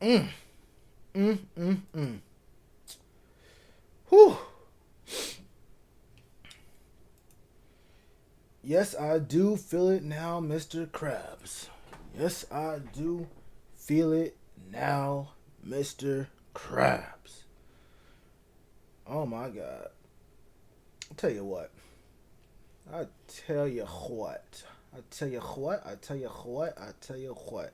Mm, mm, mm, mm. Whew. Yes, I do feel it now, Mr. Krabs. Yes, I do feel it now, Mr. Krabs. Oh my God. I'll tell you what. I tell you what. I tell you what. I tell you what. I tell you what.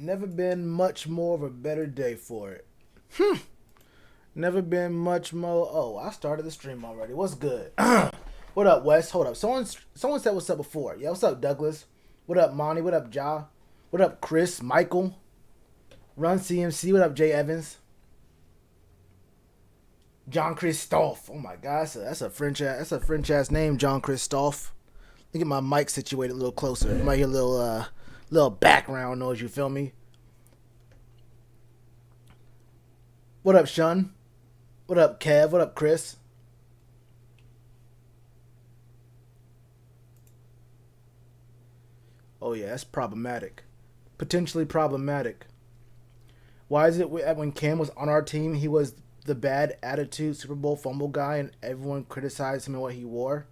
Never been much more of a better day for it. Never been much more. Oh, I started the stream already. What's good? What up, Wes? Hold up. Someone said what's up before. Yeah, what's up, Douglas? What up, Monty? What up, Ja? What up, Chris? Michael? Run CMC. What up, Jay Evans? John Christophe. Oh my gosh, that's a French ass name, John Christophe. Let me get my mic situated a little closer. You might hear a little background noise. You feel me? What up, Shun? What up, Kev? What up, Chris? Oh yeah, that's problematic. Potentially problematic. Why is it when Cam was on our team, he was the bad attitude Super Bowl fumble guy, and everyone criticized him and what he wore?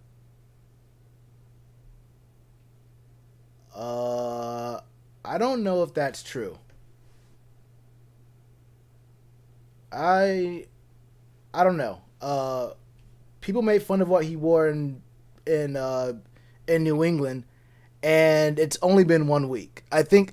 Uh, I don't know if that's true. I I don't know. People made fun of what he wore in uh, in New England, and it's only been 1 week. I think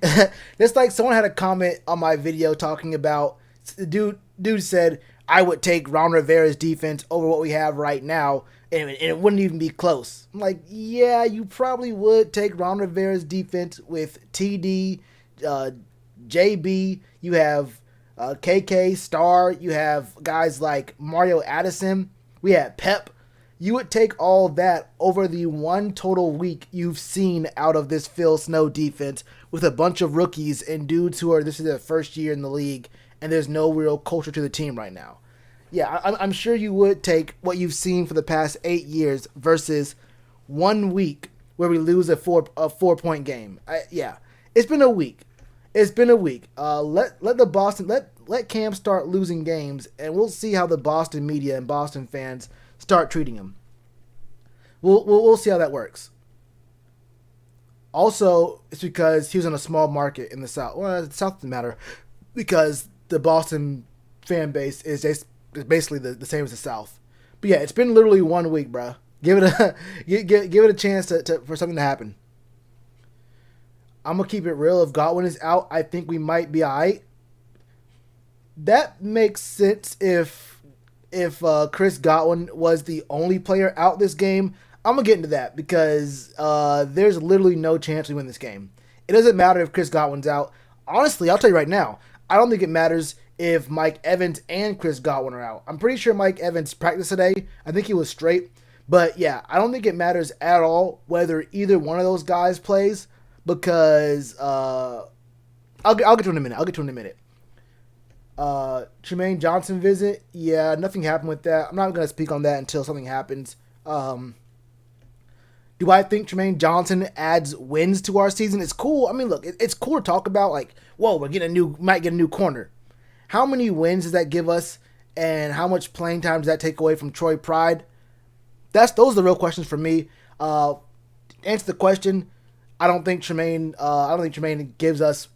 it's like someone had a comment on my video talking about the dude said I would take Ron Rivera's defense over what we have right now, and it wouldn't even be close. I'm like, yeah, you probably would take Ron Rivera's defense with TD, uh, JB. You have KK Star. You have guys like Mario Addison. We had Pep. You would take all that over the one total week you've seen out of this Phil Snow defense with a bunch of rookies and dudes who are this is their first year in the league and there's no real culture to the team right now. Yeah, I'm sure you would take what you've seen for the past 8 years versus 1 week where we lose a 4 point game. Yeah, it's been a week. It's been a week. Let the Boston let Cam start losing games, and we'll see how the Boston media and Boston fans start treating him. We'll see how that works. Also, it's because he was in a small market in the South. Well, the South doesn't matter because the Boston fan base is basically the same as the South. But yeah, it's been literally 1 week, bro. Give it a give it a chance for something to happen. I'm gonna keep it real. If Godwin is out, I think we might be alright. That makes sense if Chris Godwin was the only player out this game. I'm gonna get into that because there's literally no chance we win this game. It doesn't matter if Chris Godwin's out. Honestly, I'll tell you right now, I don't think it matters if Mike Evans and Chris Godwin are out. I'm pretty sure Mike Evans practiced today. I think he was straight. But yeah, I don't think it matters at all whether either one of those guys plays because I'll get to it in a minute. I'll get to it in a minute. Tremaine Johnson visit. Yeah, nothing happened with that. I'm not going to speak on that until something happens. Do I think Tremaine Johnson adds wins to our season? It's cool. I mean, look, it's cool to talk about. Like, whoa, might get a new corner. How many wins does that give us, and how much playing time does that take away from Troy Pride? Those are the real questions for me. To answer the question, I don't think Tremaine. I don't think Tremaine gives us.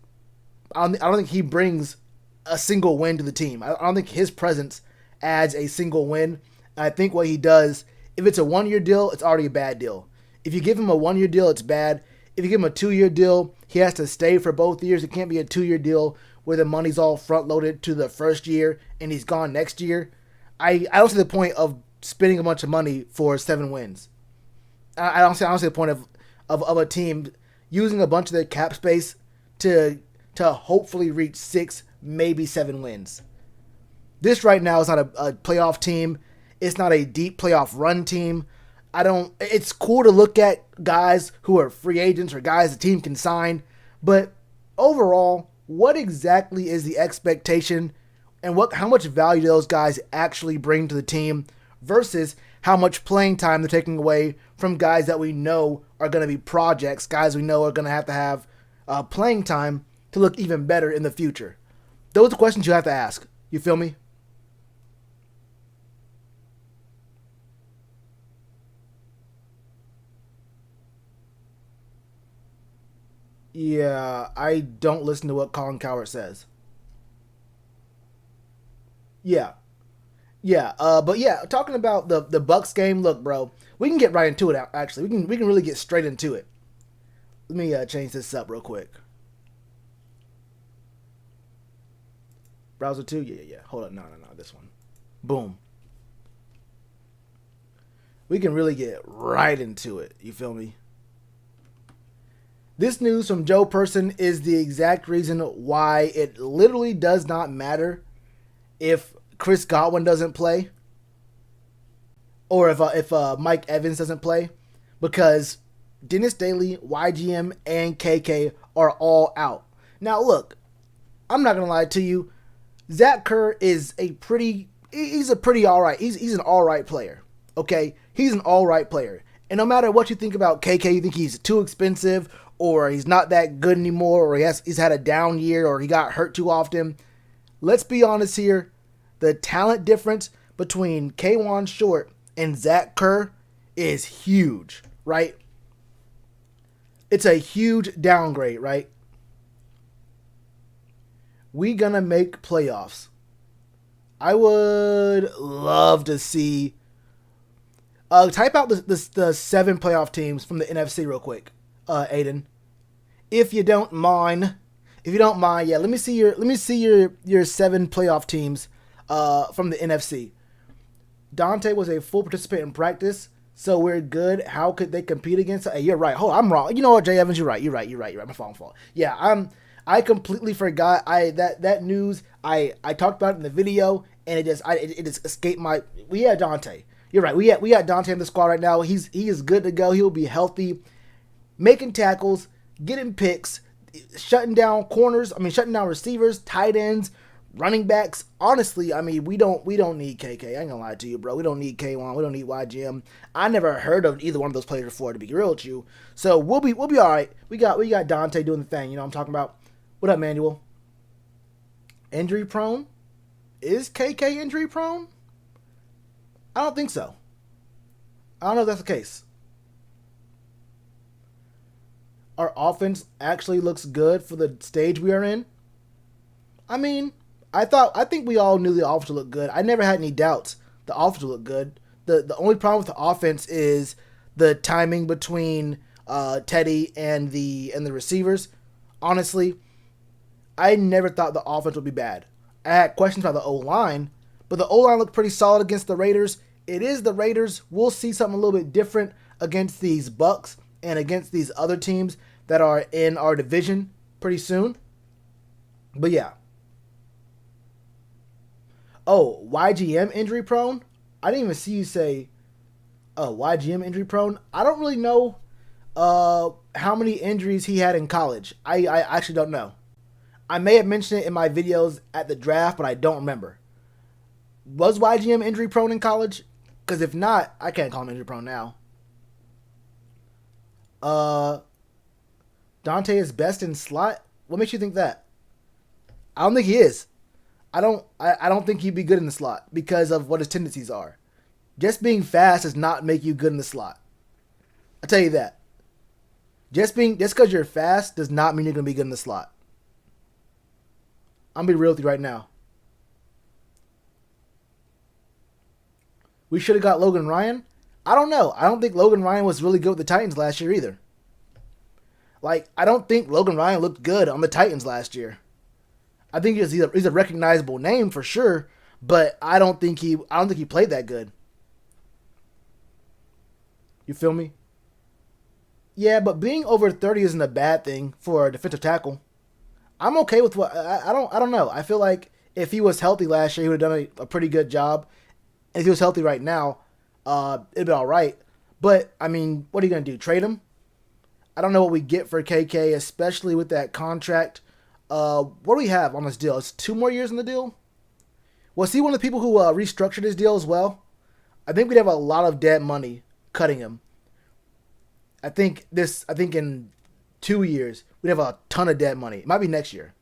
I don't think he brings a single win to the team. I don't think his presence adds a single win. I think what he does, if it's a 1 year deal, it's already a bad deal. If you give him a 1 year deal, it's bad. If you give him a 2 year deal, he has to stay for both years. It can't be a 2 year deal where the money's all front loaded to the first year and he's gone next year. I don't see the point of spending a bunch of money for 7 wins. I don't see the point of a team using a bunch of their cap space to hopefully reach 6, maybe 7 wins. This right now is not a playoff team. It's not a deep playoff run team. It's cool to look at guys who are free agents or guys the team can sign, but overall, what exactly is the expectation and how much value do those guys actually bring to the team versus how much playing time they're taking away from guys that we know are going to be projects, guys we know are going to have playing time to look even better in the future? Those are questions you have to ask. You feel me? Yeah, I don't listen to what Colin Coward says. Yeah, yeah, but yeah, talking about the Bucks game. Look, bro, we can get right into it. Actually, we can really get straight into it. Let me change this up real quick. Browser two, yeah. Hold on, no, this one. Boom. We can really get right into it. You feel me? This news from Joe Person is the exact reason why it literally does not matter if Chris Godwin doesn't play or if Mike Evans doesn't play, because Dennis Daly, YGM, and KK are all out. Now, look, I'm not gonna lie to you. Zach Kerr is he's a pretty all right. He's an all right player. Okay, he's an all right player. And no matter what you think about KK, you think he's too expensive, or he's not that good anymore, or he's had a down year, or he got hurt too often. Let's be honest here. The talent difference between K'Wan Short and Zach Kerr is huge, right? It's a huge downgrade, right? We gonna make playoffs. I would love to see. Type out the 7 playoff teams from the NFC real quick, Aiden, if you don't mind. If you don't mind, yeah. Let me see your 7 playoff teams, from the NFC. Dante was a full participant in practice, so we're good. How could they compete against? Hey, you're right. Hold on, I'm wrong. You know what, Jay Evans? You're right. My fault. Yeah, I completely forgot. That news. I talked about it in the video, and it just escaped my. We had Dante. You're right. We got Dante in the squad right now. He is good to go. He'll be healthy, making tackles, getting picks, shutting down corners. Shutting down receivers, tight ends, running backs. Honestly, we don't need KK. I ain't gonna lie to you, bro. We don't need K1. We don't need YGM. I never heard of either one of those players before, to be real with you. So we'll be all right. We got Dante doing the thing. You know what I'm talking about. What up, Manuel? Injury prone? Is KK injury prone? I don't think so. I don't know if that's the case. Our offense actually looks good for the stage we are in. I think we all knew the offense would look good. I never had any doubts the offense would look good. The only problem with the offense is the timing between Teddy and the receivers. Honestly, I never thought the offense would be bad. I had questions about the O-line, but the O-line looked pretty solid against the Raiders. It is the Raiders. We'll see something a little bit different against these Bucks and against these other teams that are in our division pretty soon. But yeah. Oh, YGM injury prone? I didn't even see you say YGM injury prone. I don't really know how many injuries he had in college. I actually don't know. I may have mentioned it in my videos at the draft, but I don't remember. Was YGM injury prone in college? Because if not, I can't call him injury prone now. Dante is best in slot? What makes you think that? I don't think he is. I don't think he'd be good in the slot because of what his tendencies are. Just being fast does not make you good in the slot. I'll tell you that. Just because you're fast does not mean you're going to be good in the slot. I'm going to be real with you right now. We should have got Logan Ryan. I don't know. I don't think Logan Ryan was really good with the Titans last year either. I don't think Logan Ryan looked good on the Titans last year. I think he's a recognizable name for sure, but I don't think he played that good. You feel me? Yeah, but being over 30 isn't a bad thing for a defensive tackle. I'm okay with what I don't know. I feel like if he was healthy last year, he would have done a pretty good job. If he was healthy right now, it'd be all right. But what are you gonna do? Trade him? I don't know what we get for KK, especially with that contract. What do we have on this deal? It's 2 more years in the deal. Was he one of the people who restructured his deal as well? I think we'd have a lot of dead money cutting him. I think in 2 years, we'd have a ton of dead money. It might be next year.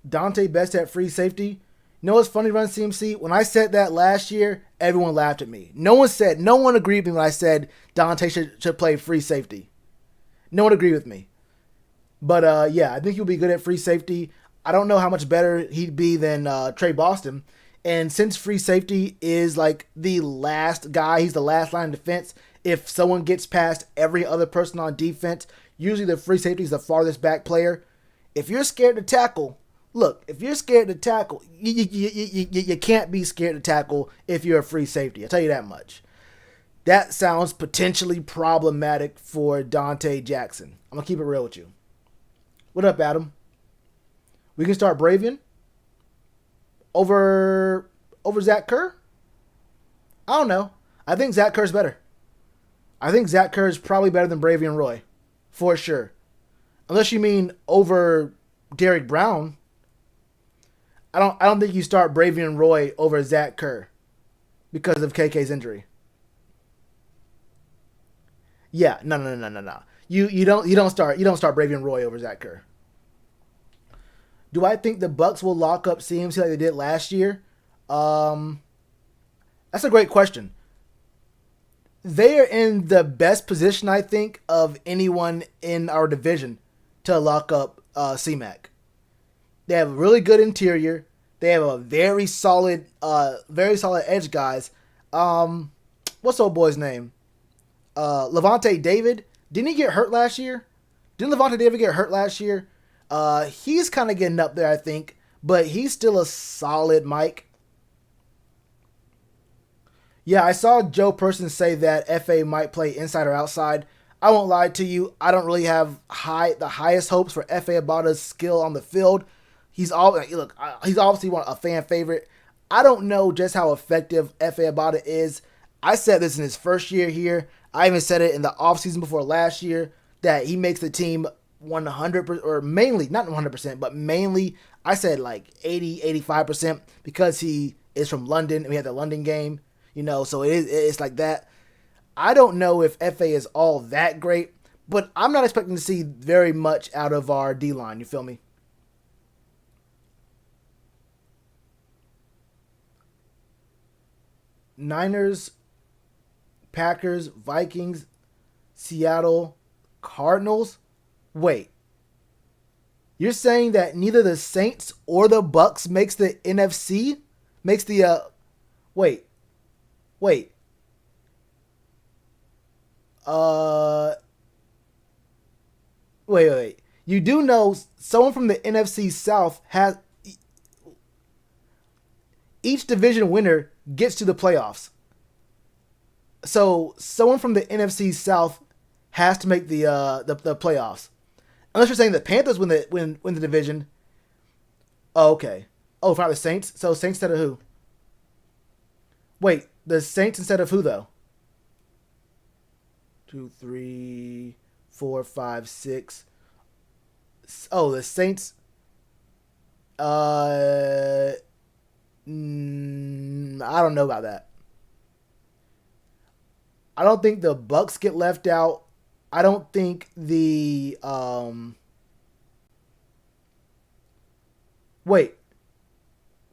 Dante best at free safety. You know what's funny, Run CMC? When I said that last year, everyone laughed at me. No one agreed with me when I said Dante should play free safety. No one agreed with me. But yeah, I think he'll be good at free safety. I don't know how much better he'd be than Trey Boston. And since free safety is like the last guy, he's the last line of defense. If someone gets past every other person on defense, usually the free safety is the farthest back player. If you're scared to tackle, if you're scared to tackle, you can't be scared to tackle if you're a free safety. I'll tell you that much. That sounds potentially problematic for Dante Jackson. I'm going to keep it real with you. What up, Adam? We can start Bravian over Zach Kerr? I don't know. I think Zach Kerr's better. I think Zach Kerr is probably better than Bravian Roy, for sure. Unless you mean over Derek Brown. I don't think you start Bravian Roy over Zach Kerr because of KK's injury. Yeah, no. You don't start Bravian Roy over Zach Kerr. Do I think the Bucs will lock up CMC like they did last year? That's a great question. They are in the best position, I think, of anyone in our division to lock up C-Mac. They have a really good interior. They have a very solid edge guys. What's old boy's name? Levante David. Didn't he get hurt last year? Didn't Levante David get hurt last year? He's kind of getting up there, I think, but he's still a solid Mike. Yeah, I saw Joe Person say that FA might play inside or outside. I won't lie to you. I don't really have the highest hopes for FA Abada's skill on the field. He's obviously a fan favorite. I don't know just how effective FA Abada is. I said this in his first year here. I even said it in the offseason before last year that he makes the team 100%, or mainly, not 100%, but mainly, I said like 80, 85% because he is from London and we had the London game, so it's like that. I don't know if FA is all that great, but I'm not expecting to see very much out of our D-line, you feel me? Niners, Packers, Vikings, Seattle, Cardinals. Wait. You're saying that neither the Saints or the Bucks makes the NFC? Makes the wait. Wait. You do know someone from the NFC South has each division winner gets to the playoffs. So someone from the NFC South has to make the playoffs. Unless you're saying the Panthers win the division. Oh, okay. Oh, for the Saints? So Saints instead of who? Wait, the Saints instead of who though? 2, 3, 4, 5, 6. Oh, the Saints. I don't know about that. I don't think the Bucks get left out. I don't think the wait.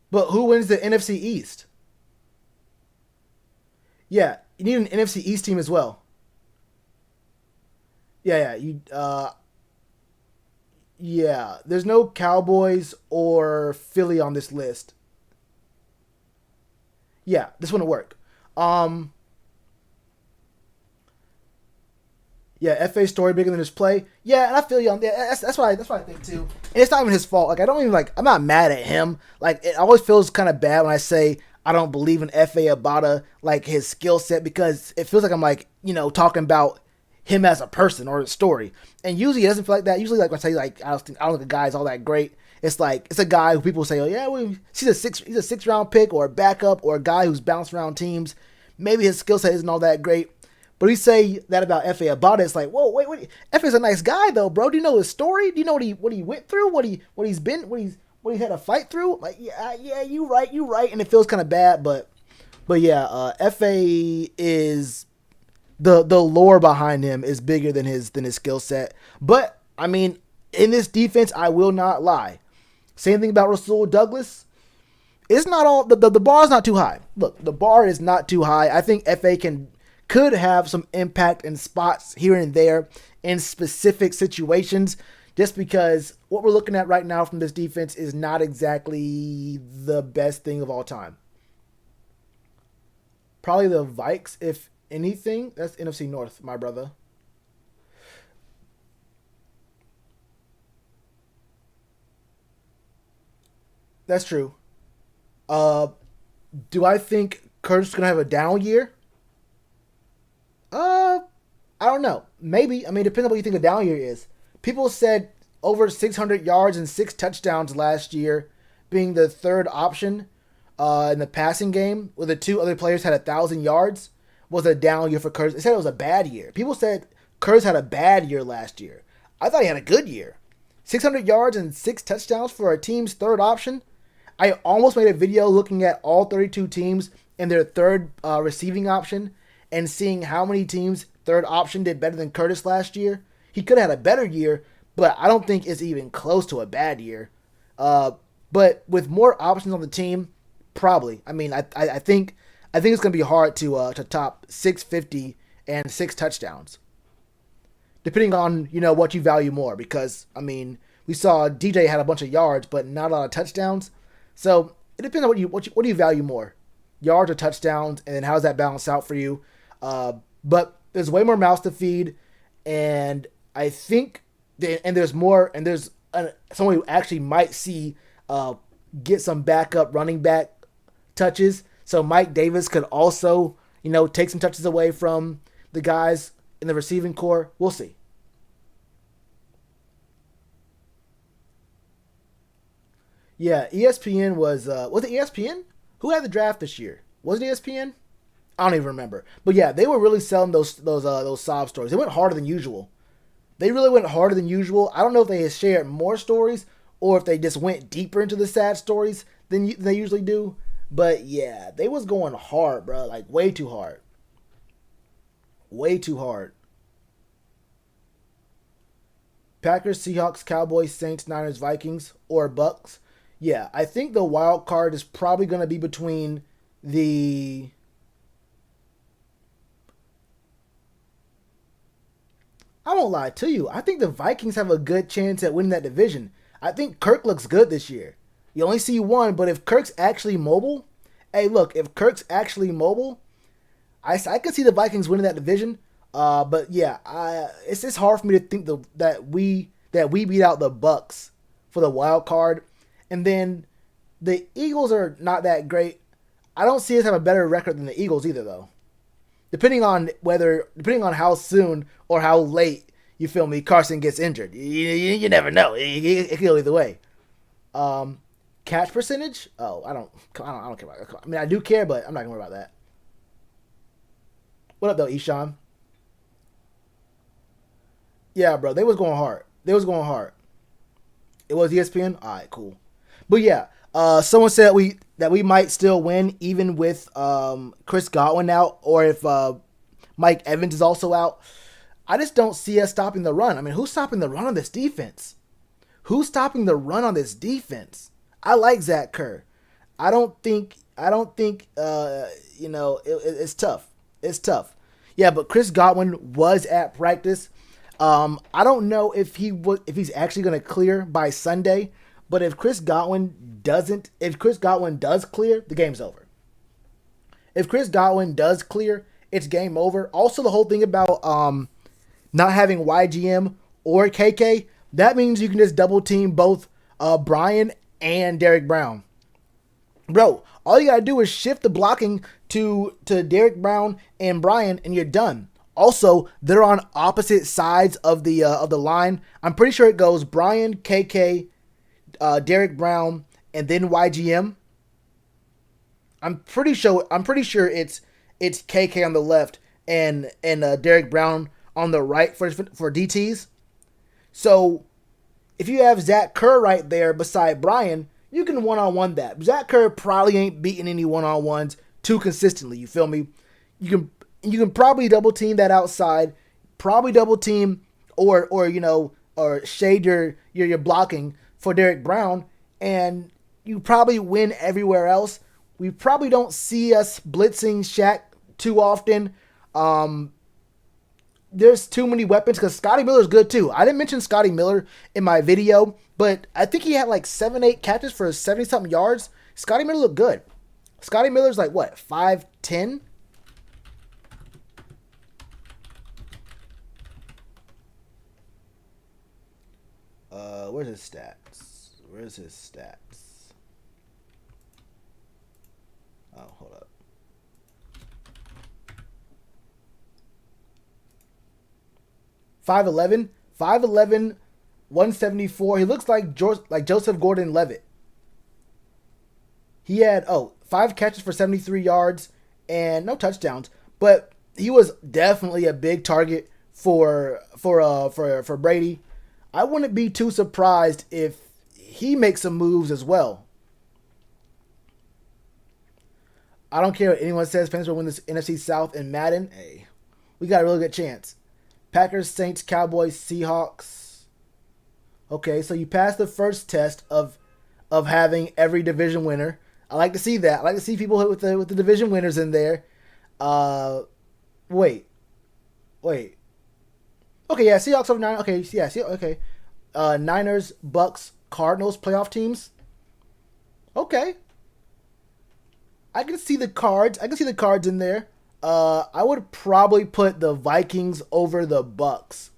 But who wins the NFC East? Yeah, you need an NFC East team as well. Yeah, there's no Cowboys or Philly on this list. Yeah, this wouldn't work. Yeah, FA story bigger than his play. Yeah, and I feel you on that. That's what I think too. And it's not even his fault. Like I'm not mad at him. Like it always feels kind of bad when I say I don't believe in FA Abada, like his skill set, because it feels like I'm like, talking about him as a person or a story. And usually it doesn't feel like that. Usually like when I say like I don't think the guy's all that great. It's like it's a guy who people say, oh yeah, well, he's a 6th round pick or a backup or a guy who's bounced around teams. Maybe his skill set isn't all that great. But we say that about F.A. Abada. It's like, whoa, wait. F.A.'s a nice guy though, bro. Do you know his story? Do you know what he went through? What he's had to fight through? Like, yeah, you right. And it feels kind of bad, but yeah, F.A. is the lore behind him is bigger than his skill set. But I mean, in this defense, I will not lie. Same thing about Rasul Douglas. It's not all the bar is not too high. Look, the bar is not too high. I think FA could have some impact in spots here and there in specific situations, just because what we're looking at right now from this defense is not exactly the best thing of all time. Probably the Vikes, if anything. That's NFC North, my brother. That's true. Uh, do I think Kurt's gonna have a down year? Uh, I don't know. Maybe. I mean, depending on what you think a down year is. People said over 600 yards and 6 touchdowns last year, being the third option in the passing game, where the two other players had 1,000 yards, was a down year for Kurtz. They said it was a bad year. People said Kurtz had a bad year last year. I thought he had a good year. 600 yards and 6 touchdowns for a team's third option. I almost made a video looking at all 32 teams and their third receiving option and seeing how many teams third option did better than Curtis last year. He could have had a better year, but I don't think it's even close to a bad year. But with more options on the team, probably. I mean, I think it's going to be hard to top 650 and 6 touchdowns, depending on what you value more. Because I mean, we saw DJ had a bunch of yards, but not a lot of touchdowns. So it depends on what do you value more, yards or touchdowns, and then how does that balance out for you? But there's way more mouths to feed, and I think there's more, and there's someone who actually might see get some backup running back touches. So Mike Davis could also take some touches away from the guys in the receiving core. We'll see. Yeah, ESPN was it ESPN? Who had the draft this year? Was it ESPN? I don't even remember. But yeah, they were really selling those sob stories. They went harder than usual. They really went harder than usual. I don't know if they shared more stories or if they just went deeper into the sad stories than they usually do. But yeah, they was going hard, bro. Like way too hard. Way too hard. Packers, Seahawks, Cowboys, Saints, Niners, Vikings, or Bucks. Yeah, I think the wild card is probably going to be between the... I won't lie to you. I think the Vikings have a good chance at winning that division. I think Kirk looks good this year. You only see one, but if Kirk's actually mobile... Hey, look, if Kirk's actually mobile, I can see the Vikings winning that division. But yeah, it's just hard for me to think that we beat out the Bucks for the wild card. And then the Eagles are not that great. I don't see us have a better record than the Eagles either, though. Depending on how soon or how late, you feel me, Carson gets injured. You never know. It could go either way. Catch percentage? Oh, I don't care about that. I mean, I do care, but I'm not gonna worry about that. What up, though, Eshawn? Yeah, bro, they was going hard. It was ESPN. All right, cool. But yeah, someone said that we might still win even with Chris Godwin out, or if Mike Evans is also out. I just don't see us stopping the run. I mean, who's stopping the run on this defense? I like Zach Kerr. I don't think it's tough. It's tough. Yeah, but Chris Godwin was at practice. I don't know if he's actually going to clear by Sunday, but if Chris Godwin does clear, the game's over. If Chris Godwin does clear, it's game over. Also, the whole thing about not having YGM or KK, that means you can just double team both Brian and Derek Brown. Bro, all you gotta do is shift the blocking to Derek Brown and Brian, and you're done. Also, they're on opposite sides of the line. I'm pretty sure it goes Brian, KK, Derek Brown, and then YGM. I'm pretty sure it's KK on the left and Derek Brown on the right for DTs. So if you have Zach Kerr right there beside Brian, you can one-on-one that. Zach Kerr probably ain't beating any one-on-ones too consistently. You feel me? You can And you can probably double team that outside, probably double team or shade your blocking for Derek Brown, and you probably win everywhere else. We probably don't see us blitzing Shaq too often. There's too many weapons because Scotty Miller's good too. I didn't mention Scotty Miller in my video, but I think he had like 7-8 catches for 70 something yards. Scotty Miller looked good. Scotty Miller's like what, 5'10"? Where's his stats? Where's his stats? Oh, hold up. 5'11", 5'11", 174. He looks like Joseph Gordon-Levitt. He had 5 catches for 73 yards and no touchdowns, but he was definitely a big target for Brady. I wouldn't be too surprised if he makes some moves as well. I don't care what anyone says. Panthers will win this NFC South in Madden. Hey, we got a really good chance. Packers, Saints, Cowboys, Seahawks. Okay, so you passed the first test of having every division winner. I like to see that. I like to see people with the division winners in there. Wait. Okay, yeah, Seahawks over 9. Okay, yeah, okay. Niners, Bucks, Cardinals, playoff teams. Okay. I can see the cards. In there. I would probably put the Vikings over the Bucks.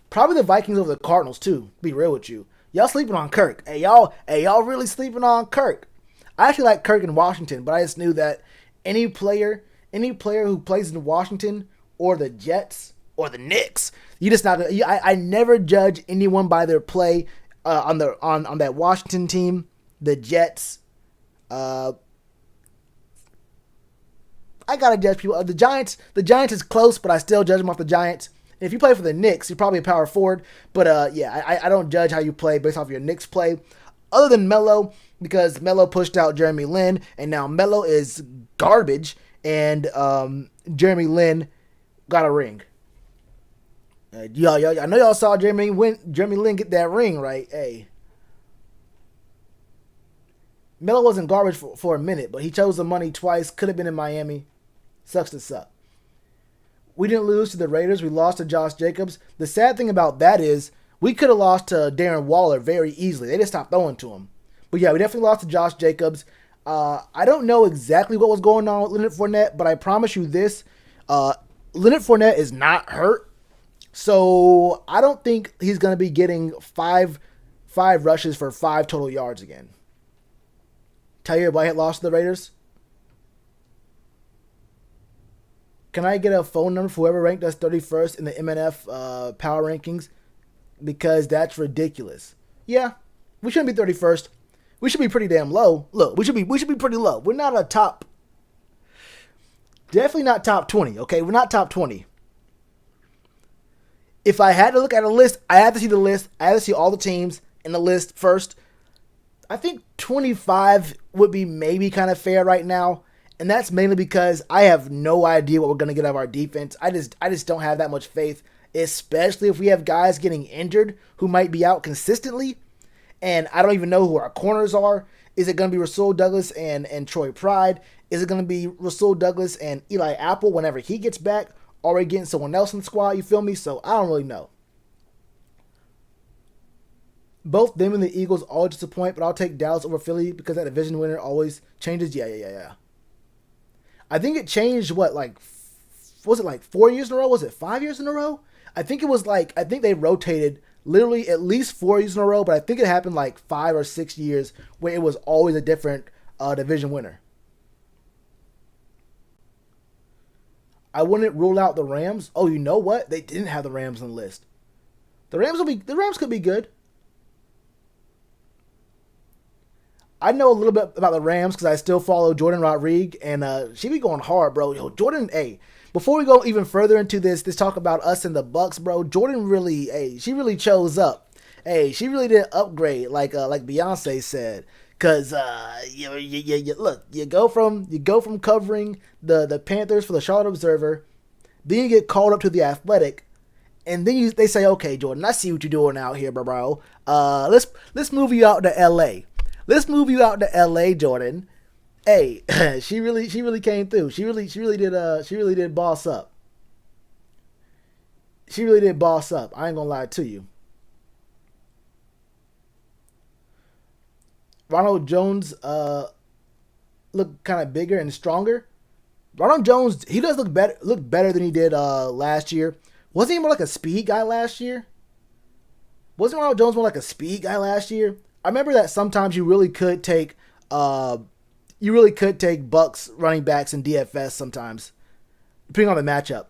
Probably the Vikings over the Cardinals too. Be real with you. Y'all sleeping on Kirk. Hey, y'all really sleeping on Kirk. I actually like Kirk in Washington, but I just knew that any player who plays in Washington or the Jets or the Knicks, you just not. I never judge anyone by their play on that Washington team, the Jets. I gotta judge people. The Giants is close, but I still judge them off the Giants. And if you play for the Knicks, you're probably a power forward. But I don't judge how you play based off your Knicks play. Other than Melo, because Melo pushed out Jeremy Lin, and now Melo is garbage, and Jeremy Lin got a ring. I know y'all saw Jeremy Lin get that ring, right? Hey. Melo wasn't garbage for a minute, but he chose the money twice. Could have been in Miami. Sucks to suck. We didn't lose to the Raiders. We lost to Josh Jacobs. The sad thing about that is we could have lost to Darren Waller very easily. They just stopped throwing to him. But yeah, we definitely lost to Josh Jacobs. I don't know exactly what was going on with Leonard Fournette, but I promise you this. Leonard Fournette is not hurt. So I don't think he's going to be getting five rushes for 5 total yards again. Tell you why he lost to the Raiders? Can I get a phone number for whoever ranked us 31st in the MNF power rankings? Because that's ridiculous. Yeah, we shouldn't be 31st. We should be pretty damn low. Look, we should be pretty low. We're not a top. Definitely not top 20. Okay, we're not top 20. If I had to look at a list, I had to see the list. I had to see all the teams in the list first. I think 25 would be maybe kind of fair right now. And that's mainly because I have no idea what we're going to get out of our defense. I just don't have that much faith, especially if we have guys getting injured who might be out consistently. And I don't even know who our corners are. Is it going to be Rasul Douglas and Troy Pride? Is it going to be Rasul Douglas and Eli Apple whenever he gets back? Or are we getting someone else in the squad? You feel me? So I don't really know. Both them and the Eagles all disappoint, but I'll take Dallas over Philly because that division winner always changes. Yeah. I think it changed, was it like 4 years in a row? Was it 5 years in a row? I think they rotated literally at least 4 years in a row, but I think it happened like 5 or 6 years where it was always a different division winner. I wouldn't rule out the Rams. Oh, you know what? They didn't have the Rams on the list. The Rams could be good. I know a little bit about the Rams because I still follow Jordan Rodriguez, and she be going hard, bro. Yo, Jordan, before we go even further into this talk about us and the Bucks, bro, Jordan really, she really chose up. She really did upgrade, like Beyonce said. Cause you look, you go from covering the Panthers for the Charlotte Observer, Then you get called up to the Athletic, and then they say, okay, Jordan, I see what you're doing out here, bro. Let's move you out to L.A. Let's move you out to L.A., Jordan. Hey, she really came through. She really did boss up. She really did boss up. I ain't gonna lie to you. Ronald Jones look kind of bigger and stronger. Ronald Jones, he does look better than he did last year. Wasn't he more like a speed guy last year? Wasn't Ronald Jones more like a speed guy last year? I remember that sometimes you really could take Bucks running backs in DFS sometimes, depending on the matchup.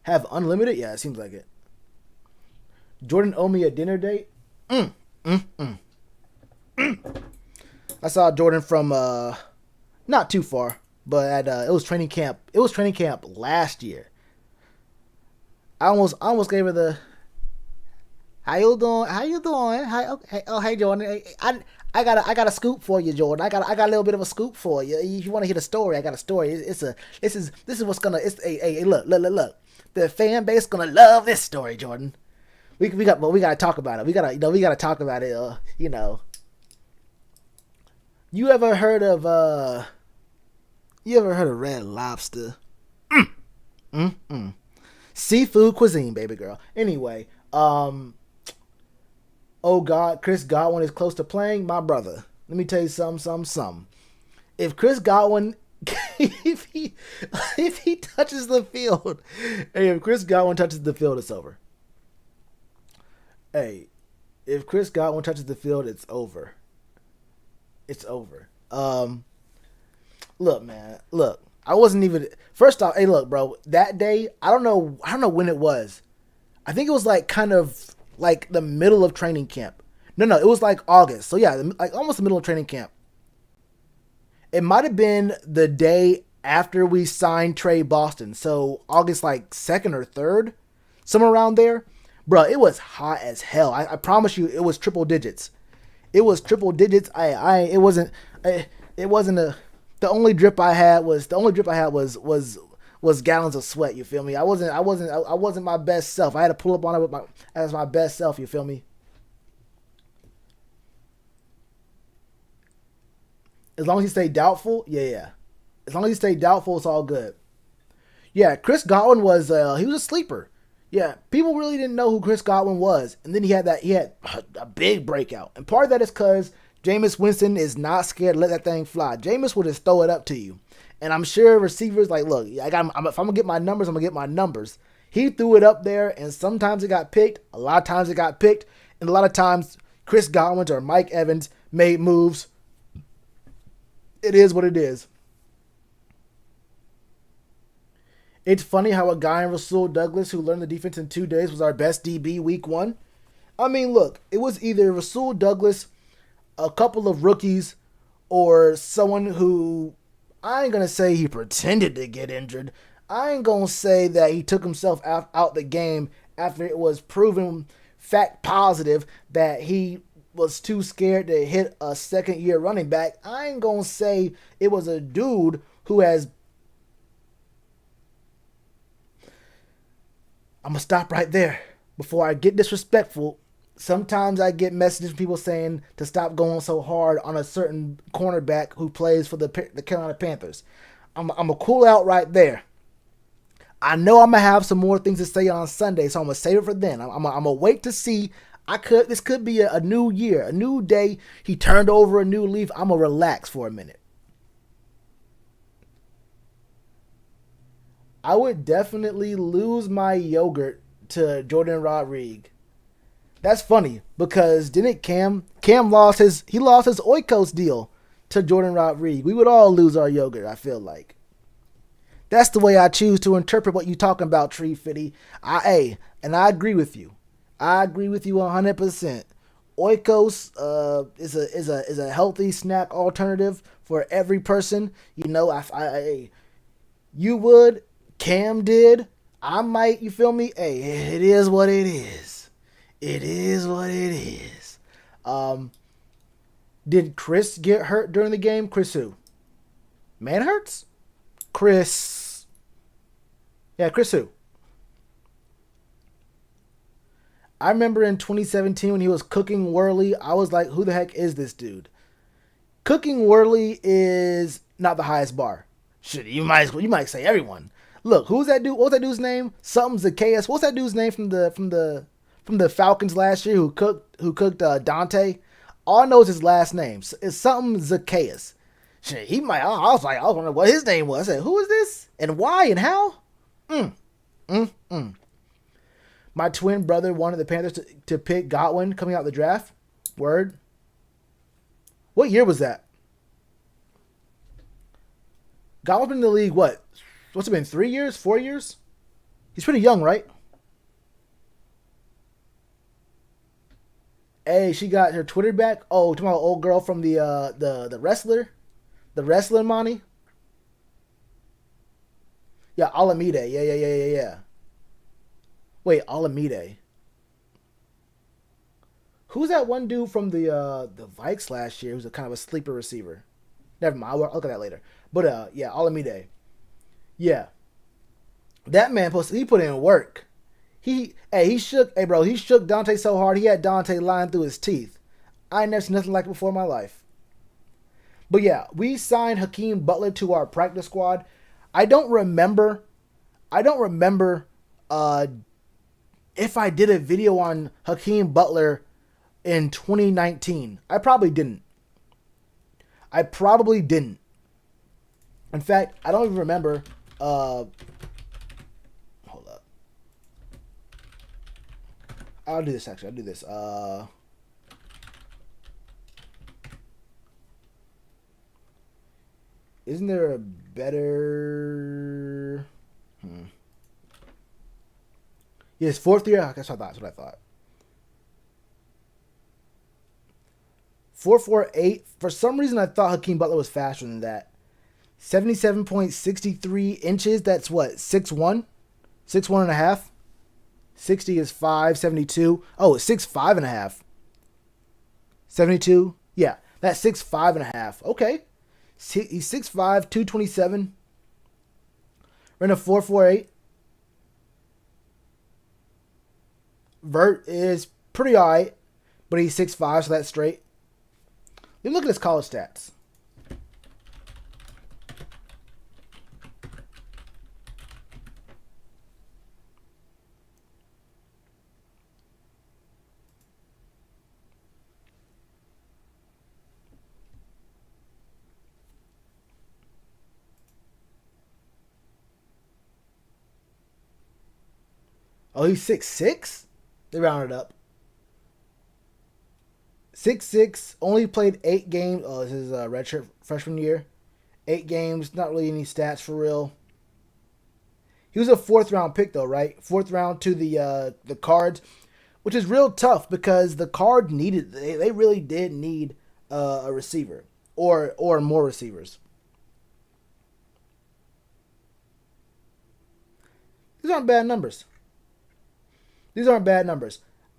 Have unlimited? Yeah, it seems like it. Jordan owe me a dinner date. I saw Jordan from not too far, but it was training camp. It was training camp last year. I almost gave her the how you doing? Hey Jordan. I got a scoop for you, Jordan. I got a little bit of a scoop for you. If you want to hear the story, I got a story. This is what's gonna. Look. The fan base gonna love this story, Jordan. We gotta talk about it. We gotta talk about it. You ever heard of Red Lobster? Seafood cuisine, baby girl. Anyway, oh God, Chris Godwin is close to playing. My brother, let me tell you something. If Chris Godwin, if he touches the field, hey, if Chris Godwin touches the field, it's over. Hey, if Chris Godwin touches the field, it's over. It's over. Look, man. Look, I wasn't even. First off, hey, look, bro. That day, I don't know when it was. I think it was like kind of like the middle of training camp. No, it was like August. So yeah, like almost the middle of training camp. It might have been the day after we signed Trey Boston. So August like 2nd or 3rd, somewhere around there. Bro, it was hot as hell. I promise you, it was triple digits. It was triple digits. It wasn't the only drip I had was gallons of sweat. You feel me? I wasn't my best self. I had to pull up on it as my best self. You feel me? As long as he stayed doubtful, yeah. As long as he stayed doubtful, it's all good. Yeah, Chris Godwin was he was a sleeper. Yeah, people really didn't know who Chris Godwin was, and then he had a big breakout. And part of that is because Jameis Winston is not scared to let that thing fly. Jameis will just throw it up to you, and I'm sure receivers like, look, if I'm gonna get my numbers, I'm gonna get my numbers. He threw it up there, and sometimes it got picked. A lot of times it got picked, and a lot of times Chris Godwin or Mike Evans made moves. It is what it is. It's funny how a guy in Rasul Douglas who learned the defense in 2 days was our best DB week 1. I mean, look, it was either Rasul Douglas, a couple of rookies, or someone who, I ain't going to say he pretended to get injured. I ain't going to say that he took himself out the game after it was proven fact positive that he was too scared to hit a second-year running back. I ain't going to say it was a dude who has... I'm going to stop right there before I get disrespectful. Sometimes I get messages from people saying to stop going so hard on a certain cornerback who plays for the Carolina Panthers. I'm going to cool out right there. I know I'm going to have some more things to say on Sunday, so I'm going to save it for then. I'm going to wait to see. This could be a new year, a new day. He turned over a new leaf. I'm going to relax for a minute. I would definitely lose my yogurt to Jordan Rodriguez. That's funny because didn't Cam lost his Oikos deal to Jordan Rodriguez. We would all lose our yogurt, I feel like. That's the way I choose to interpret what you're talking about, Tree Fitty. And I agree with you. I agree with you 100%. Oikos is a healthy snack alternative for every person. You know, you would. Cam did. I might. You feel me? Hey, it is what it is. It is what it is. Did Chris get hurt during the game? Chris who? Manhurts? Chris. Yeah, Chris who? I remember in 2017 when he was cooking Worley, I was like, who the heck is this dude? Cooking Worley is not the highest bar. Shit, you might say everyone. Look, who's that dude? What's that dude's name? Something Zacchaeus. What's that dude's name from the Falcons last year who cooked Dante? All I know is his last name. It's something Zacchaeus. Shit, he might. I was wondering what his name was. I said, who is this and why and how? My twin brother wanted the Panthers to pick Godwin coming out of the draft. Word. What year was that? Godwin's been in the league, what? What's it been, 3 years? 4 years? He's pretty young, right? Hey, she got her Twitter back. Oh, talking about old girl from the wrestler? The wrestler, Monty? Yeah, Alameda. Yeah. Wait, Alameda. Who's that one dude from the Vikes last year who's a kind of a sleeper receiver? Never mind, I'll look at that later. But yeah, Alameda. Yeah. That man he put in work. He shook Dante so hard he had Dante lying through his teeth. I ain't never seen nothing like it before in my life. But yeah, we signed Hakeem Butler to our practice squad. I don't remember if I did a video on Hakeem Butler in 2019. I probably didn't. In fact, I don't even remember. Hold up. I'll do this. Isn't there a better... Yes, fourth year. That's what I thought. 4.48. For some reason, I thought Hakeem Butler was faster than that. 77.63 inches. That's what? 6'1"? 6'1" and a half? 60 is 5. 72. Oh, it's 6'5" and a half. 72. Yeah, that's 6'5" and a half. Okay. He's 6'5", 227. Ran a 4.48. Vert is pretty alright, but he's 6'5", so that's straight. Let me look at his college stats. Oh, he's 6'6"? They rounded up. 6'6", only played 8 games. Oh, this is a redshirt freshman year. 8 games, not really any stats for real. He was a 4th round pick though, right? 4th round to the Cards, which is real tough because the Cards needed. They really did need a receiver or more receivers. These aren't bad numbers.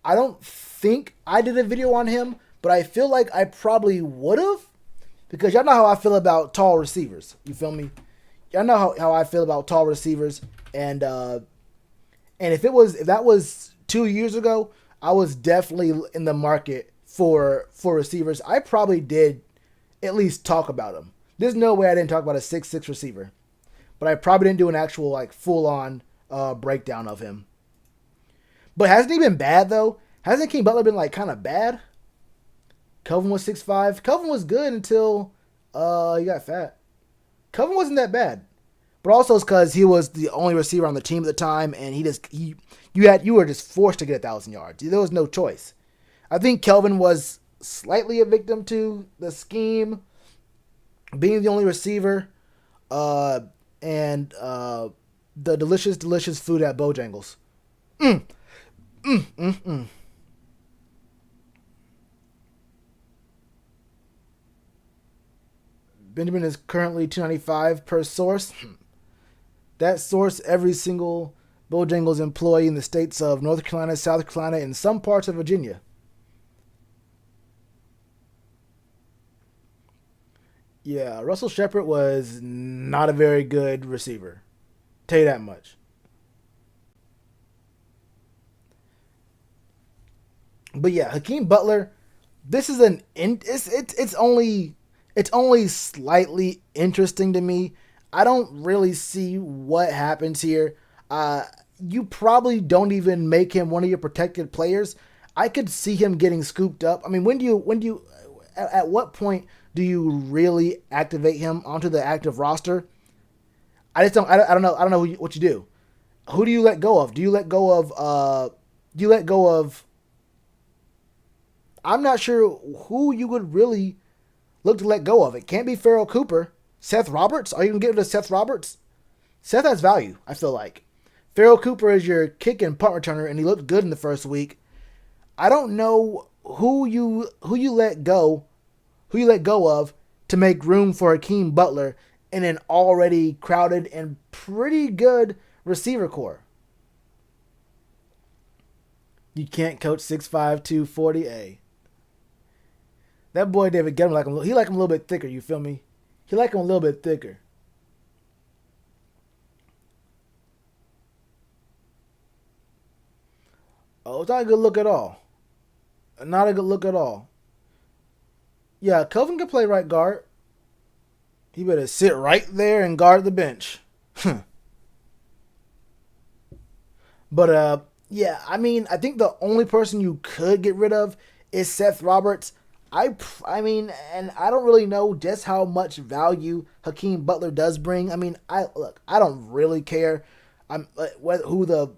I don't think I did a video on him, but I feel like I probably would have, because y'all know how I feel about tall receivers. You feel me? Y'all know how I feel about tall receivers, and if that was 2 years ago, I was definitely in the market for receivers. I probably did at least talk about them. There's no way I didn't talk about a 6'6" receiver, but I probably didn't do an actual like full on breakdown of him. But hasn't he been bad, though? Hasn't Hakeem Butler been, like, kind of bad? Kelvin was 6'5". Kelvin was good until he got fat. Kelvin wasn't that bad. But also it's because he was the only receiver on the team at the time, and you were just forced to get 1,000 yards. There was no choice. I think Kelvin was slightly a victim to the scheme, being the only receiver, and the delicious, delicious food at Bojangles. Benjamin is currently $2.95 per source. That source, every single Bojangles employee in the states of North Carolina, South Carolina, and some parts of Virginia. Yeah, Russell Shepard was not a very good receiver. Tell you that much. But yeah, Hakeem Butler. This is it's only slightly interesting to me. I don't really see what happens here. Uh, you probably don't even make him one of your protected players. I could see him getting scooped up. I mean, at what point do you really activate him onto the active roster? I don't know what you do. Who do you let go of? Do you let go of I'm not sure who you would really look to let go of. It can't be Farrell Cooper. Seth Roberts? Are you going to give it to Seth Roberts? Seth has value, I feel like. Farrell Cooper is your kick and punt returner, and he looked good in the first week. I don't know who you let go of to make room for Hakeem Butler in an already crowded and pretty good receiver core. You can't coach 6'5", 240A. That boy David Gettleman he like him a little bit thicker. You feel me? He like him a little bit thicker. Oh, it's not a good look at all. Not a good look at all. Yeah, Kelvin can play right guard. He better sit right there and guard the bench. But yeah, I mean, I think the only person you could get rid of is Seth Roberts. I mean, and I don't really know just how much value Hakeem Butler does bring. I mean, I don't really care. Who the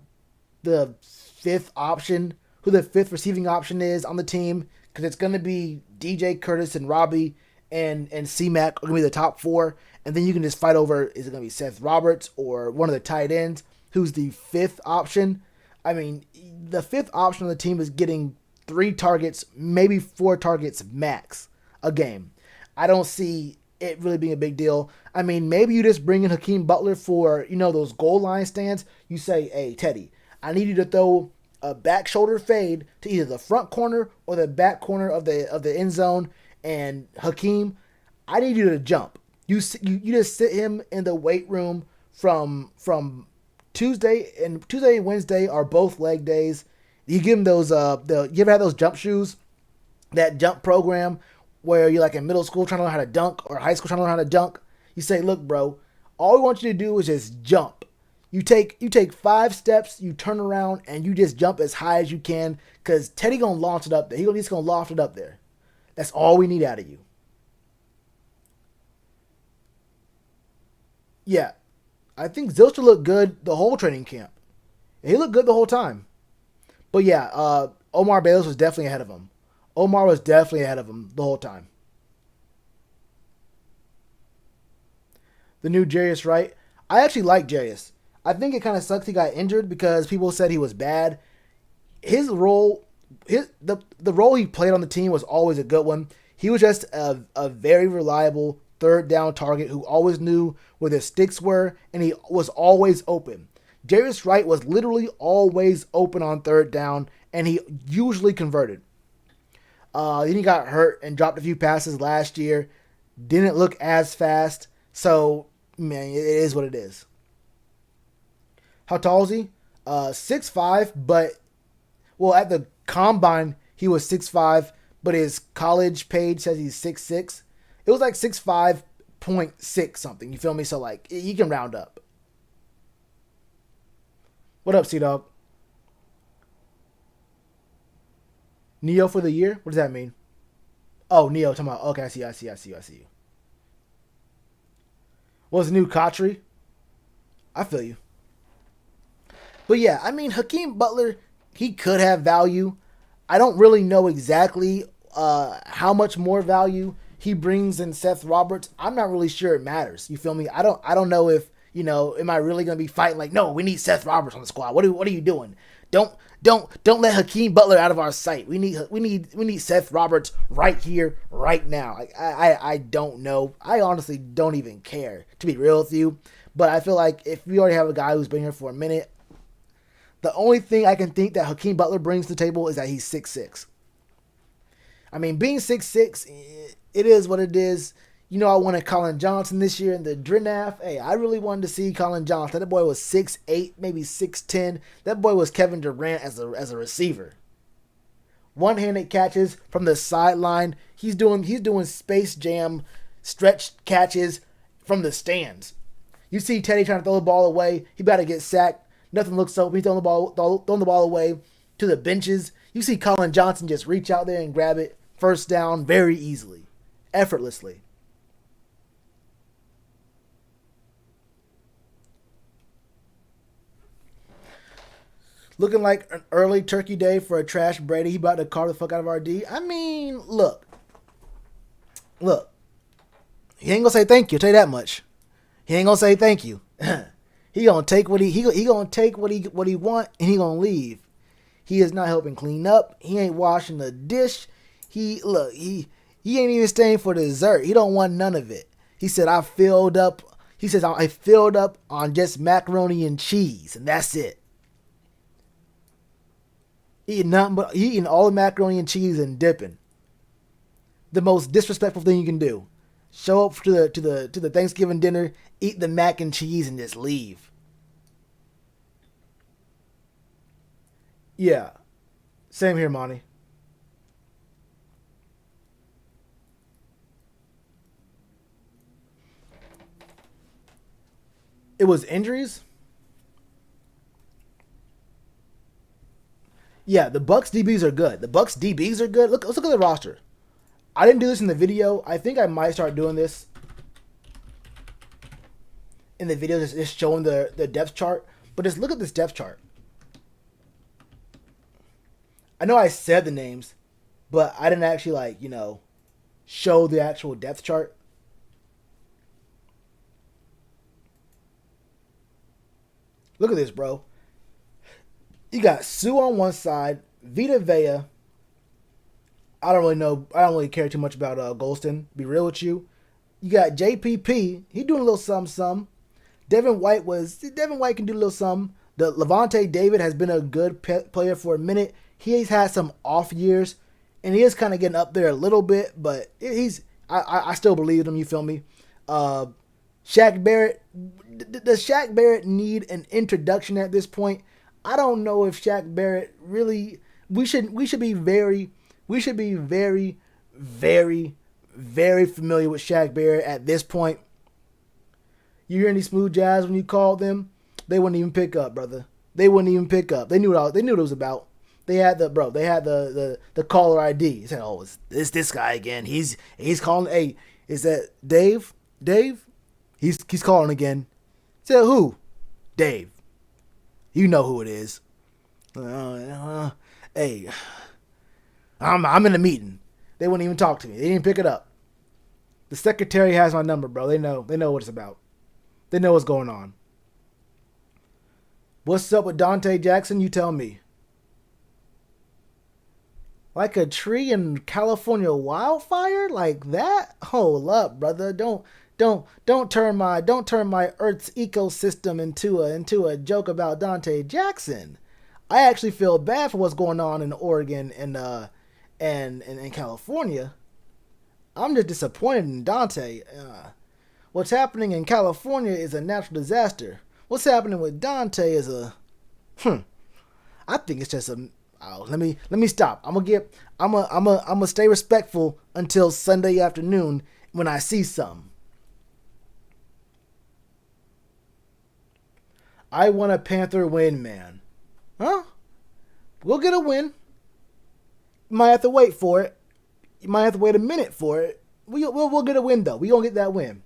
fifth option, who the fifth receiving option is on the team, because it's going to be DJ Curtis and Robbie and C-Mac are going to be the top four, and then you can just fight over, is it going to be Seth Roberts or one of the tight ends, who's the fifth option. I mean, the fifth option on the team is getting 3 targets, maybe 4 targets max a game. I don't see it really being a big deal. I mean, maybe you just bring in Hakeem Butler for, those goal line stands. You say, hey, Teddy, I need you to throw a back shoulder fade to either the front corner or the back corner of the end zone. And Hakeem, I need you to jump. You just sit him in the weight room from Tuesday and Wednesday are both leg days. You give him those you ever had those jump shoes, that jump program where you're like in middle school trying to learn how to dunk or high school trying to learn how to dunk. You say, look, bro, all we want you to do is just jump. You take 5 steps, you turn around, and you just jump as high as you can, because Teddy gonna launch it up there. He's gonna loft it up there. That's all we need out of you. Yeah, I think Zilcher looked good the whole training camp. He looked good the whole time. But yeah, Omar Bayless was definitely ahead of him. Omar was definitely ahead of him the whole time. The new Jarius Wright. I actually like Jarius. I think it kind of sucks he got injured because people said he was bad. His role, the role he played on the team was always a good one. He was just a very reliable third down target who always knew where the sticks were, and he was always open. Jarius Wright was literally always open on third down, and he usually converted. Then he got hurt and dropped a few passes last year. Didn't look as fast. So, man, it is what it is. How tall is he? 6'5", but, well, at the combine, he was 6'5", but his college page says he's 6'6". It was like 6'5.6 something. You feel me? So, like, you can round up. What up, C-Dog? Neo for the year? What does that mean? Oh, Neo, talking about, okay, I see you. What's the new Kotri? I feel you. But yeah, I mean, Hakeem Butler, he could have value. I don't really know exactly how much more value he brings than Seth Roberts. I'm not really sure it matters. You feel me? I don't know if, am I really gonna be fighting like, no, we need Seth Roberts on the squad. What are you doing? Don't let Hakeem Butler out of our sight. We need Seth Roberts right here, right now. Like I don't know. I honestly don't even care, to be real with you. But I feel like if we already have a guy who's been here for a minute, the only thing I can think that Hakeem Butler brings to the table is that he's 6'6". I mean, being 6'6", it is what it is. You know, I wanted Colin Johnson this year in the draft. Hey, I really wanted to see Colin Johnson. That boy was 6'8", maybe 6'10". That boy was Kevin Durant as a receiver. One-handed catches from the sideline. He's doing Space Jam stretch catches from the stands. You see Teddy trying to throw the ball away. He about to get sacked. Nothing looks open. He's throwing the ball away to the benches. You see Colin Johnson just reach out there and grab it. First down very easily, effortlessly. Looking like an early turkey day for a trash Brady. He about to carve the fuck out of our D. I mean, look. He ain't gonna say thank you. I'll tell you that much. He ain't gonna say thank you. He gonna take he gonna take what he want and he gonna leave. He is not helping clean up. He ain't washing the dish. He ain't even staying for dessert. He don't want none of it. He said I filled up. He says I filled up on just macaroni and cheese and that's it. Eating all the macaroni and cheese and dipping. The most disrespectful thing you can do. Show up to the Thanksgiving dinner, eat the mac and cheese, and just leave. Yeah, same here, Monty. It was injuries. Yeah, the Bucks DBs are good. The Bucks DBs are good. Let's look at the roster. I didn't do this in the video. I think I might start doing this in the video, just showing the depth chart. But just look at this depth chart. I know I said the names, but I didn't actually show the actual depth chart. Look at this, bro. You got Sue on one side, Vita Vea. I don't really know. I don't really care too much about Golston. Be real with you. You got JPP. He doing a little something. Devin White can do a little something. The Levante David has been a good player for a minute. He's had some off years, and he is kind of getting up there a little bit. But I still believe in him. You feel me? Shaq Barrett. Does Shaq Barrett need an introduction at this point? I don't know if Shaq Barrett really. We should be very, very, very familiar with Shaq Barrett at this point. You hear any smooth jazz when you called them? They wouldn't even pick up, brother. They wouldn't even pick up. They knew what it was about. They had the caller ID. He said, "Oh, it's this guy again. He's calling. Hey, is that Dave? Dave? He's calling again." He said, "Who? Dave. You know who it is." Hey, I'm in a meeting. They wouldn't even talk to me. They didn't pick it up. The secretary has my number, bro. They know what it's about. They know what's going on. What's up with Dante Jackson? You tell me. Like a tree in California wildfire? Like that? Hold up, brother. Don't turn my Earth's ecosystem into a joke about Dante Jackson. I actually feel bad for what's going on in Oregon and in California. I'm just disappointed in Dante. What's happening in California is a natural disaster. What's happening with Dante is I think it's just a. Oh, let me stop. I'm gonna stay respectful until Sunday afternoon when I see some. I want a Panther win, man. Huh? We'll get a win. You might have to wait for it. You might have to wait a minute for it. We'll get a win though. We gonna get that win.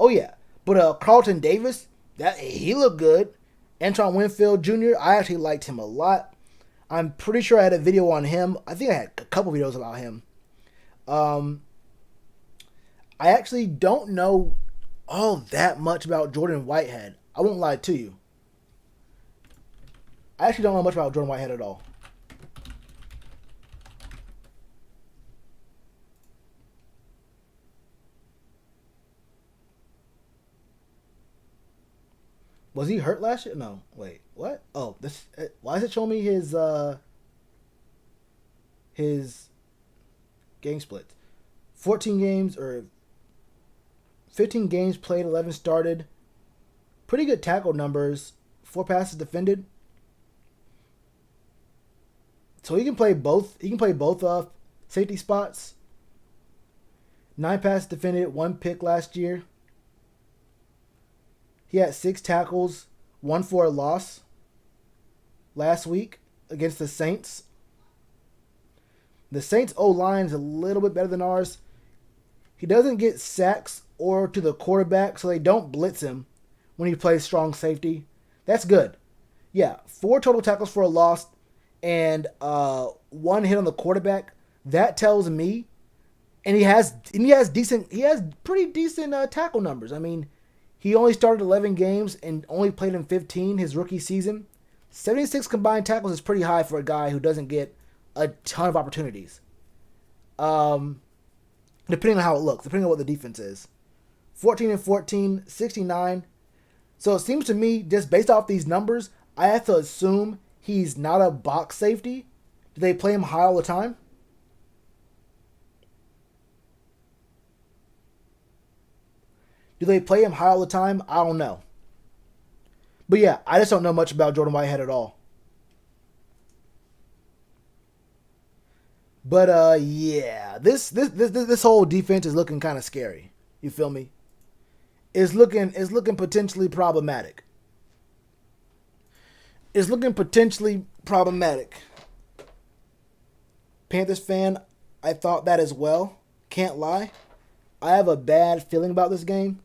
Oh yeah, but Carlton Davis, he looked good. Antoine Winfield Jr., I actually liked him a lot. I'm pretty sure I had a video on him. I think I had a couple videos about him. I actually don't know all that much about Jordan Whitehead. I won't lie to you. I actually don't know much about Jordan Whitehead at all. Was he hurt last year? No. Wait. What? Oh, this. Why is it showing me his game splits? 14 games or 15 games played, 11 started. Pretty good tackle numbers. 4 passes defended. So he can play both. He can play both safety spots. 9 passes defended, 1 pick last year. He had 6 tackles, 1 for a loss last week against the Saints. The Saints' O-line is a little bit better than ours. He doesn't get sacks or to the quarterback, so they don't blitz him when he plays strong safety. That's good. Yeah, 4 total tackles for a loss and 1 hit on the quarterback. That tells me, and he has pretty decent tackle numbers. I mean, he only started 11 games and only played in 15 his rookie season. 76 combined tackles is pretty high for a guy who doesn't get a ton of opportunities. Depending on how it looks, depending on what the defense is. 14 and 14, 69. So it seems to me, just based off these numbers, I have to assume he's not a box safety. Do they play him high all the time? Do they play him high all the time? I don't know. But yeah, I just don't know much about Jordan Whitehead at all. But yeah, this whole defense is looking kind of scary. You feel me? It's looking potentially problematic. It's looking potentially problematic. Panthers fan, I thought that as well. Can't lie. I have a bad feeling about this game.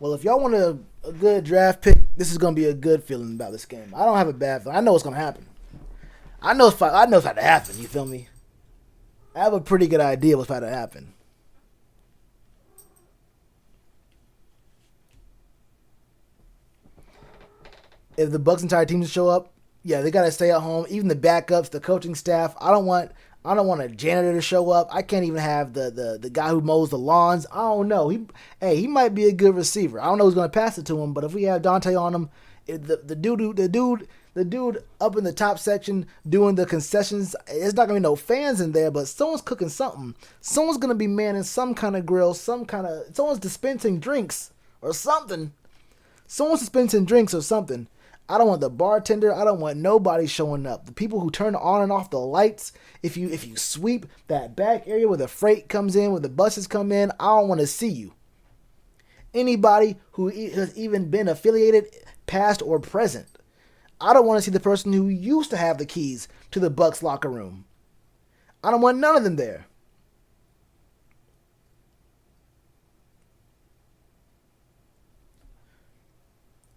Well, if y'all want a good draft pick, this is going to be a good feeling about this game. I don't have a bad feeling. I know what's going to happen. I know it's about to happen. You feel me? I have a pretty good idea what's about to happen. If the Bucs' entire team show up, yeah, they got to stay at home. Even the backups, the coaching staff. I don't want a janitor to show up. I can't even have the guy who mows the lawns. I don't know. He might be a good receiver. I don't know who's going to pass it to him, but if we have Dante on him, the dude up in the top section doing the concessions, it's not going to be no fans in there, but someone's cooking something. Someone's going to be manning some kind of grill, someone's dispensing drinks or something. Someone's dispensing drinks or something. I don't want the bartender. I don't want nobody showing up. The people who turn on and off the lights. If you sweep that back area where the freight comes in, where the buses come in, I don't want to see you. Anybody who has even been affiliated, past or present. I don't want to see the person who used to have the keys to the Bucs locker room. I don't want none of them there.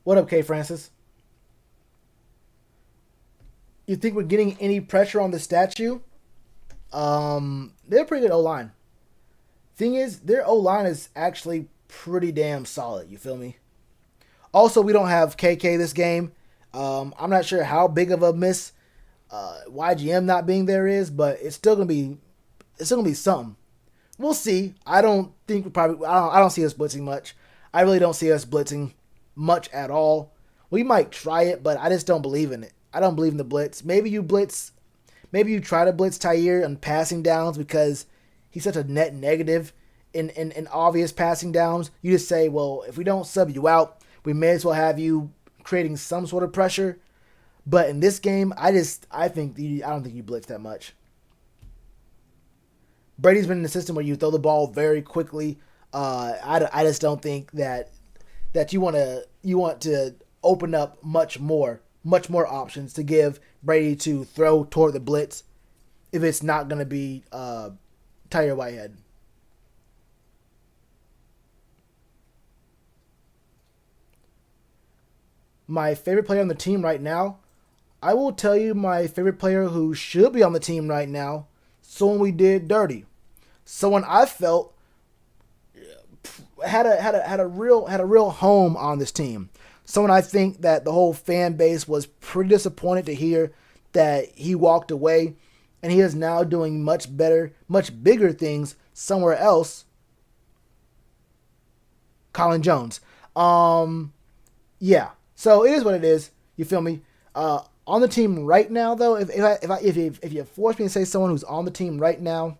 What up, K. Francis? You think we're getting any pressure on the statue? They're a pretty good O-line. Thing is, their O-line is actually pretty damn solid. You feel me? Also, we don't have KK this game. I'm not sure how big of a miss YGM not being there is, but it's still gonna be something. We'll see. I don't see us blitzing much. I really don't see us blitzing much at all. We might try it, but I just don't believe in it. I don't believe in the blitz. Maybe you try to blitz Tyre on passing downs because he's such a net negative in obvious passing downs. You just say, well, if we don't sub you out, we may as well have you creating some sort of pressure. But in this game, I don't think you blitz that much. Brady's been in a system where you throw the ball very quickly. I just don't think that you want to open up much more options to give Brady to throw toward the blitz if it's not going to be Tyre Whitehead. My favorite player on the team right now, I will tell you my favorite player who should be on the team right now, someone we did dirty. Someone I felt had a real home on this team. Someone I think that the whole fan base was pretty disappointed to hear that he walked away, and he is now doing much better, much bigger things somewhere else. Colin Jones. Yeah. So it is what it is. You feel me? On the team right now, though, if you force me to say someone who's on the team right now,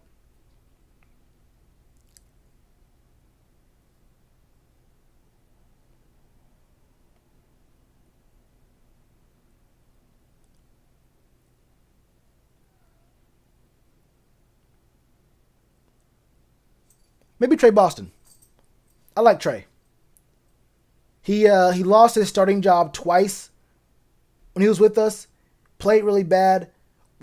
Maybe Trey Boston. I like Trey. He lost his starting job twice when he was with us. Played really bad.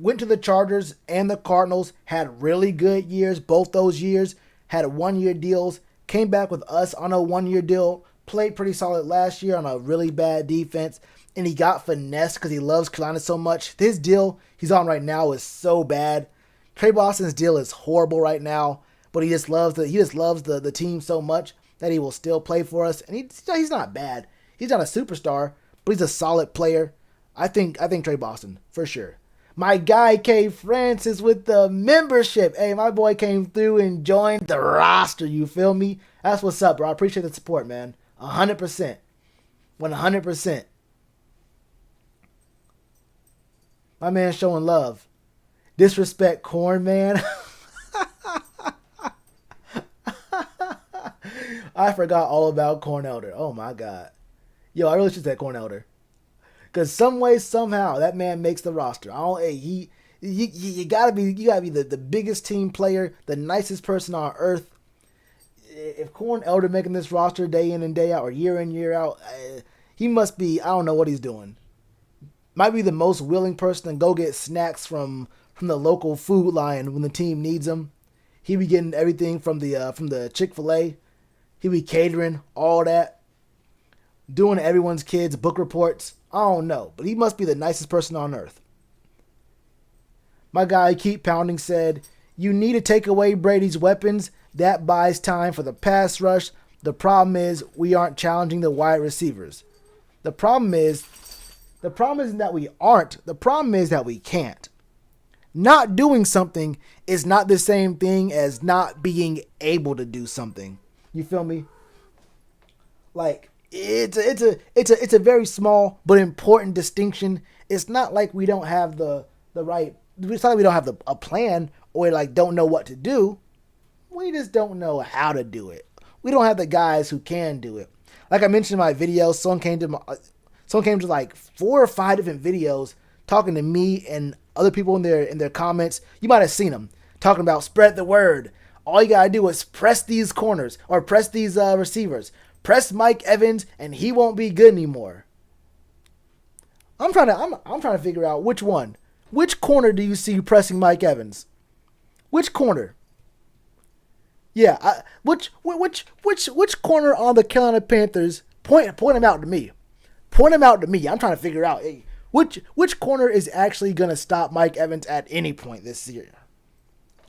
Went to the Chargers and the Cardinals. Had really good years. Both those years had 1-year deals. Came back with us on a 1-year deal. Played pretty solid last year on a really bad defense. And he got finessed because he loves Carolina so much. This deal he's on right now is so bad. Trey Boston's deal is horrible right now. But he just loves the team so much that he will still play for us. And he's not bad. He's not a superstar, but he's a solid player. I think Trey Boston, for sure. My guy K Francis with the membership. Hey, my boy came through and joined the roster. You feel me? That's what's up, bro. I appreciate the support, man. 100%. 100%. My man showing love. Disrespect corn, man. I forgot all about Corn Elder. Oh my God. Yo, I really should say Corn Elder. Cause some way, somehow, that man makes the roster. You gotta be the biggest team player, the nicest person on earth. If Corn Elder making this roster day in and day out, or year in year out, he must be. I don't know what he's doing. Might be the most willing person to go get snacks from the local food line when the team needs them. He be getting everything from the Chick-fil-A. He be catering all that, doing everyone's kids' book reports. I don't know, but he must be the nicest person on earth. My guy Keep Pounding said, you need to take away Brady's weapons. That buys time for the pass rush. The problem is we aren't challenging the wide receivers. The problem isn't that we aren't. The problem is that we can't. Not doing something is not the same thing as not being able to do something. You feel me? Like, it's a very small but important distinction. It's not like we don't have the right. It's not like we don't have a plan or like don't know what to do. We just don't know how to do it. We don't have the guys who can do it. Like I mentioned in my video, someone came to like 4 or 5 different videos talking to me and other people in their comments. You might have seen them talking about spread the word. All you gotta do is press these corners or press these receivers. Press Mike Evans and he won't be good anymore. I'm trying to figure out which one. Which corner do you see pressing Mike Evans? Which corner? Yeah, which corner on the Carolina Panthers? Point him out to me. Point him out to me. I'm trying to figure out which corner is actually gonna stop Mike Evans at any point this year.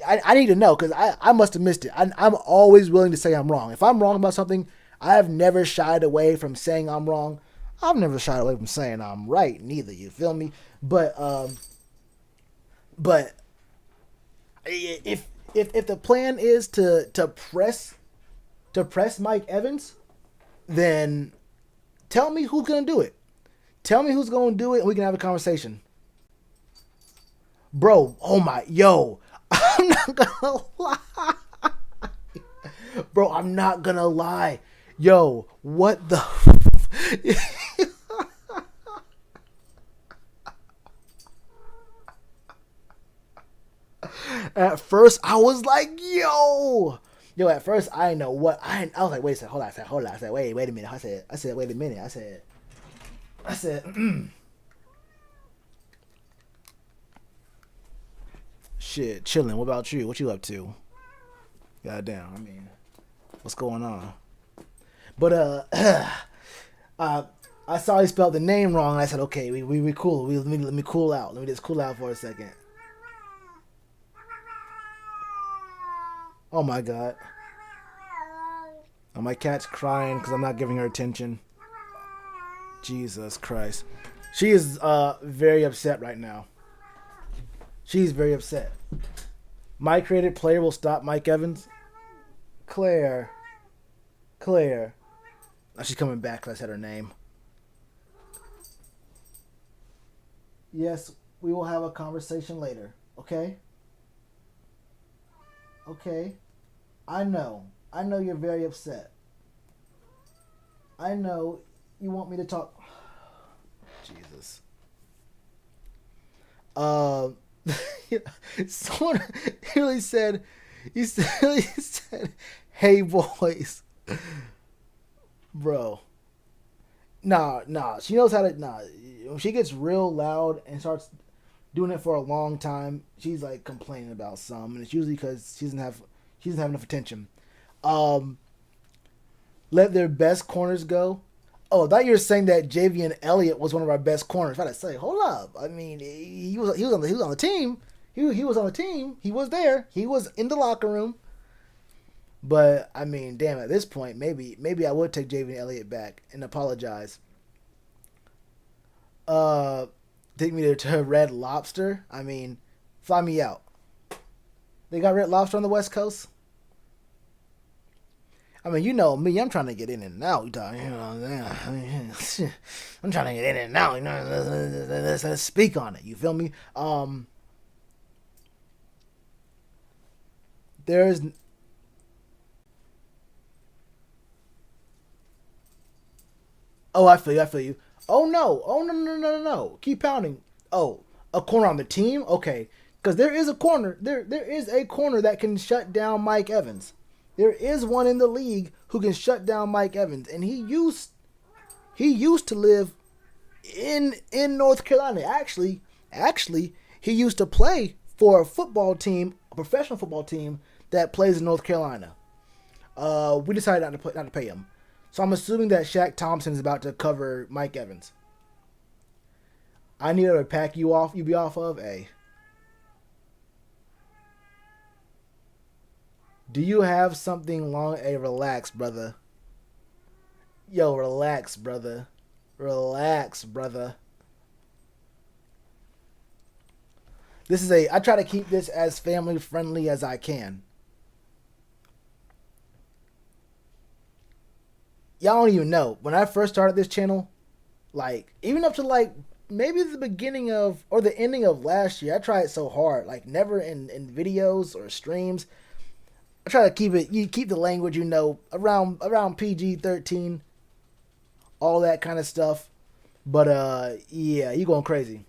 I need to know because I must have missed it. I'm always willing to say I'm wrong. If I'm wrong about something, I have never shied away from saying I'm wrong. I've never shied away from saying I'm right, neither. You feel me? But if the plan is to press Mike Evans, then tell me who's gonna do it. Tell me who's gonna do it, and we can have a conversation. Bro, I'm not gonna lie. Bro, I'm not gonna lie. Yo, what the At first, I was like, yo, at first, I didn't know what, I was like, wait a second, hold on. I said, wait a minute. I said, wait a minute. I said, shit, chilling. What about you? What you up to? Goddamn, I mean, what's going on? But, I saw he spelled the name wrong, and I said, okay, we cool. Let me cool out. Let me just cool out for a second. Oh my God. Oh, my cat's crying because I'm not giving her attention. Jesus Christ. She is very upset right now. She's very upset. My created player will stop Mike Evans. Claire. Oh, she's coming back because I said her name. Yes, we will have a conversation later. Okay? Okay? I know you're very upset. I know you want me to talk. Jesus. Someone really said, he said, Hey boys, bro. Nah. She knows how to. Nah, when she gets real loud and starts doing it for a long time, she's like complaining about some, and it's usually because she doesn't have enough attention. Um, let their best corners go. Oh, I thought you were saying that Javian Elliott was one of our best corners. I gotta say, hold up. I mean, he was on the team. He was on the team. He was there. He was in the locker room. But I mean, damn. At this point, maybe I would take Javian Elliott back and apologize. Uh, take me to Red Lobster. I mean, fly me out. They got Red Lobster on the West Coast. I mean, you know me. I'm trying to get in and out. You know, I'm trying to get in and out. You know, let's speak on it. You feel me? There's. Oh, I feel you. I feel you. Oh no. Oh no no no no no. Keep pounding. Oh, a corner on the team. Okay, because there is a corner. There is a corner that can shut down Mike Evans. There is one in the league who can shut down Mike Evans, and he used to live in North Carolina. Actually, he used to play for a football team, a professional football team that plays in North Carolina. We decided not to pay him, so I'm assuming that Shaq Thompson is about to cover Mike Evans. I need to pack you off. You be off of a. Do you have something long? A relax, brother. Yo, relax, brother. Relax, brother. This is a. I try to keep this as family friendly as I can. Y'all don't even know. When I first started this channel, like even up to like maybe the beginning of or the ending of last year, I tried so hard. Like never in videos or streams. I try to keep it. You keep the language, around PG-13, all that kind of stuff. But yeah, you going crazy.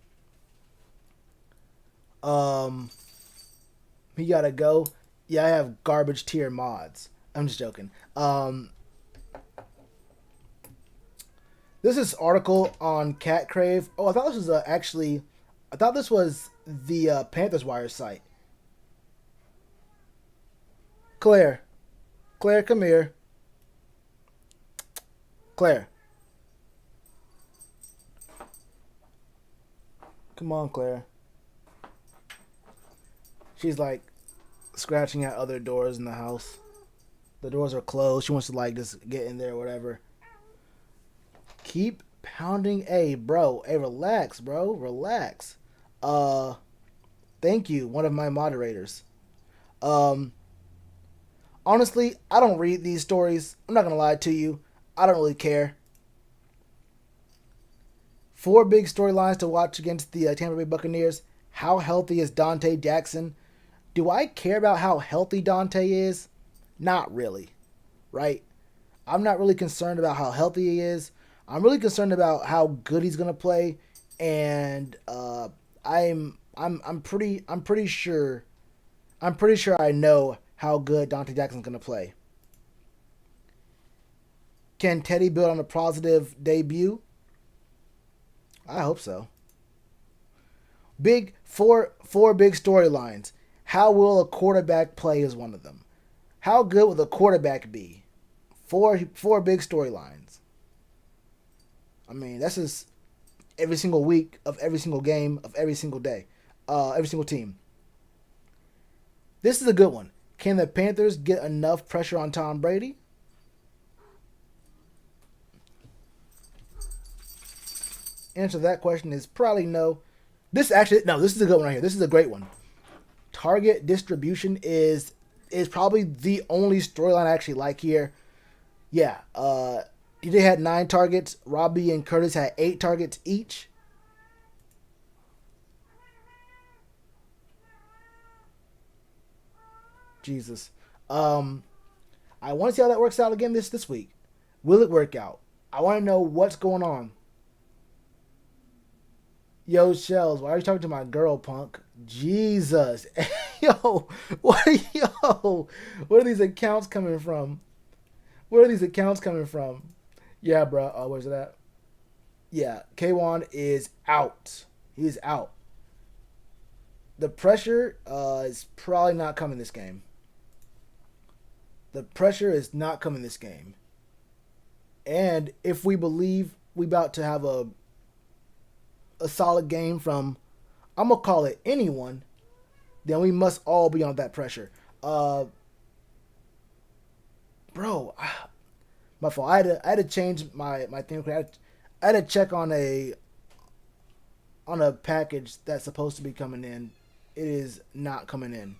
Um, he gotta go. Yeah, I have garbage tier mods. I'm just joking. This is article on Cat Crave. Oh, I thought this was actually. I thought this was the Panthers Wire site. Claire, Claire, come here. Claire, come on, Claire. She's like scratching at other doors in the house. The doors are closed. She wants to like just get in there or whatever. Keep pounding a bro. Hey, relax, bro. Relax. Uh Thank you, one of my moderators. Um Honestly, I don't read these stories. I'm not gonna lie to you. I don't really care. Four big storylines to watch against the Tampa Bay Buccaneers. How healthy is Dante Jackson? Do I care about how healthy Dante is? Not really, right? I'm not really concerned about how healthy he is. I'm really concerned about how good he's gonna play, and I'm pretty sure I know how good Dante Jackson's gonna play. Can Teddy build on a positive debut? I hope so. Four big storylines. How will a quarterback play is one of them. How good will the quarterback be? Four big storylines. I mean, that's just every single week of every single game of every single day, every single team. This is a good one. Can the Panthers get enough pressure on Tom Brady? Answer to that question is probably no. This is a good one right here. This is a great one. Target distribution is probably the only storyline I actually like here. Yeah, DJ had 9 targets. Robbie and Curtis had 8 targets each. Jesus. I want to see how that works out again this week. Will it work out? I want to know what's going on. Yo, Shells, why are you talking to my girl, punk? Jesus. Yo, yo, where are these accounts coming from? Where are these accounts coming from? Yeah, bro. Where's it at? Yeah, K1 is out. He is out. The pressure is probably not coming this game. The pressure is not coming this game. And if we believe we about to have a solid game from, I'm gonna call it anyone, then we must all be on that pressure. Bro, my fault. I had to change my thing. I had to check on a package that's supposed to be coming in. It is not coming in.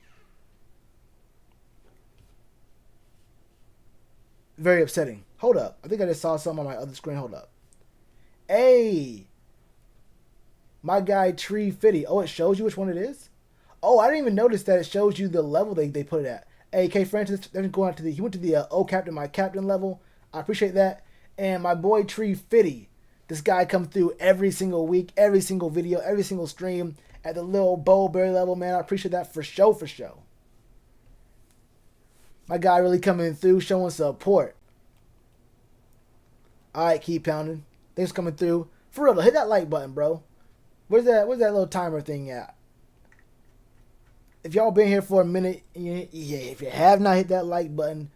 Very upsetting. Hold up. I think I just saw something on my other screen. Hold up. Hey, my guy Tree Fitty. Oh, it shows you which one it is? Oh, I didn't even notice that it shows you the level they put it at. Hey, K Francis, going to he went to the Oh Captain, my captain level. I appreciate that. And my boy Tree Fitty. This guy comes through every single week, every single video, every single stream at the little Bowberry level, man. I appreciate that for show, for show. My guy really coming through, showing support. Alright, keep pounding. Thanks for coming through. For real, hit that like button, bro. Where's that little timer thing at? If y'all been here for a minute, if you have not hit that like button,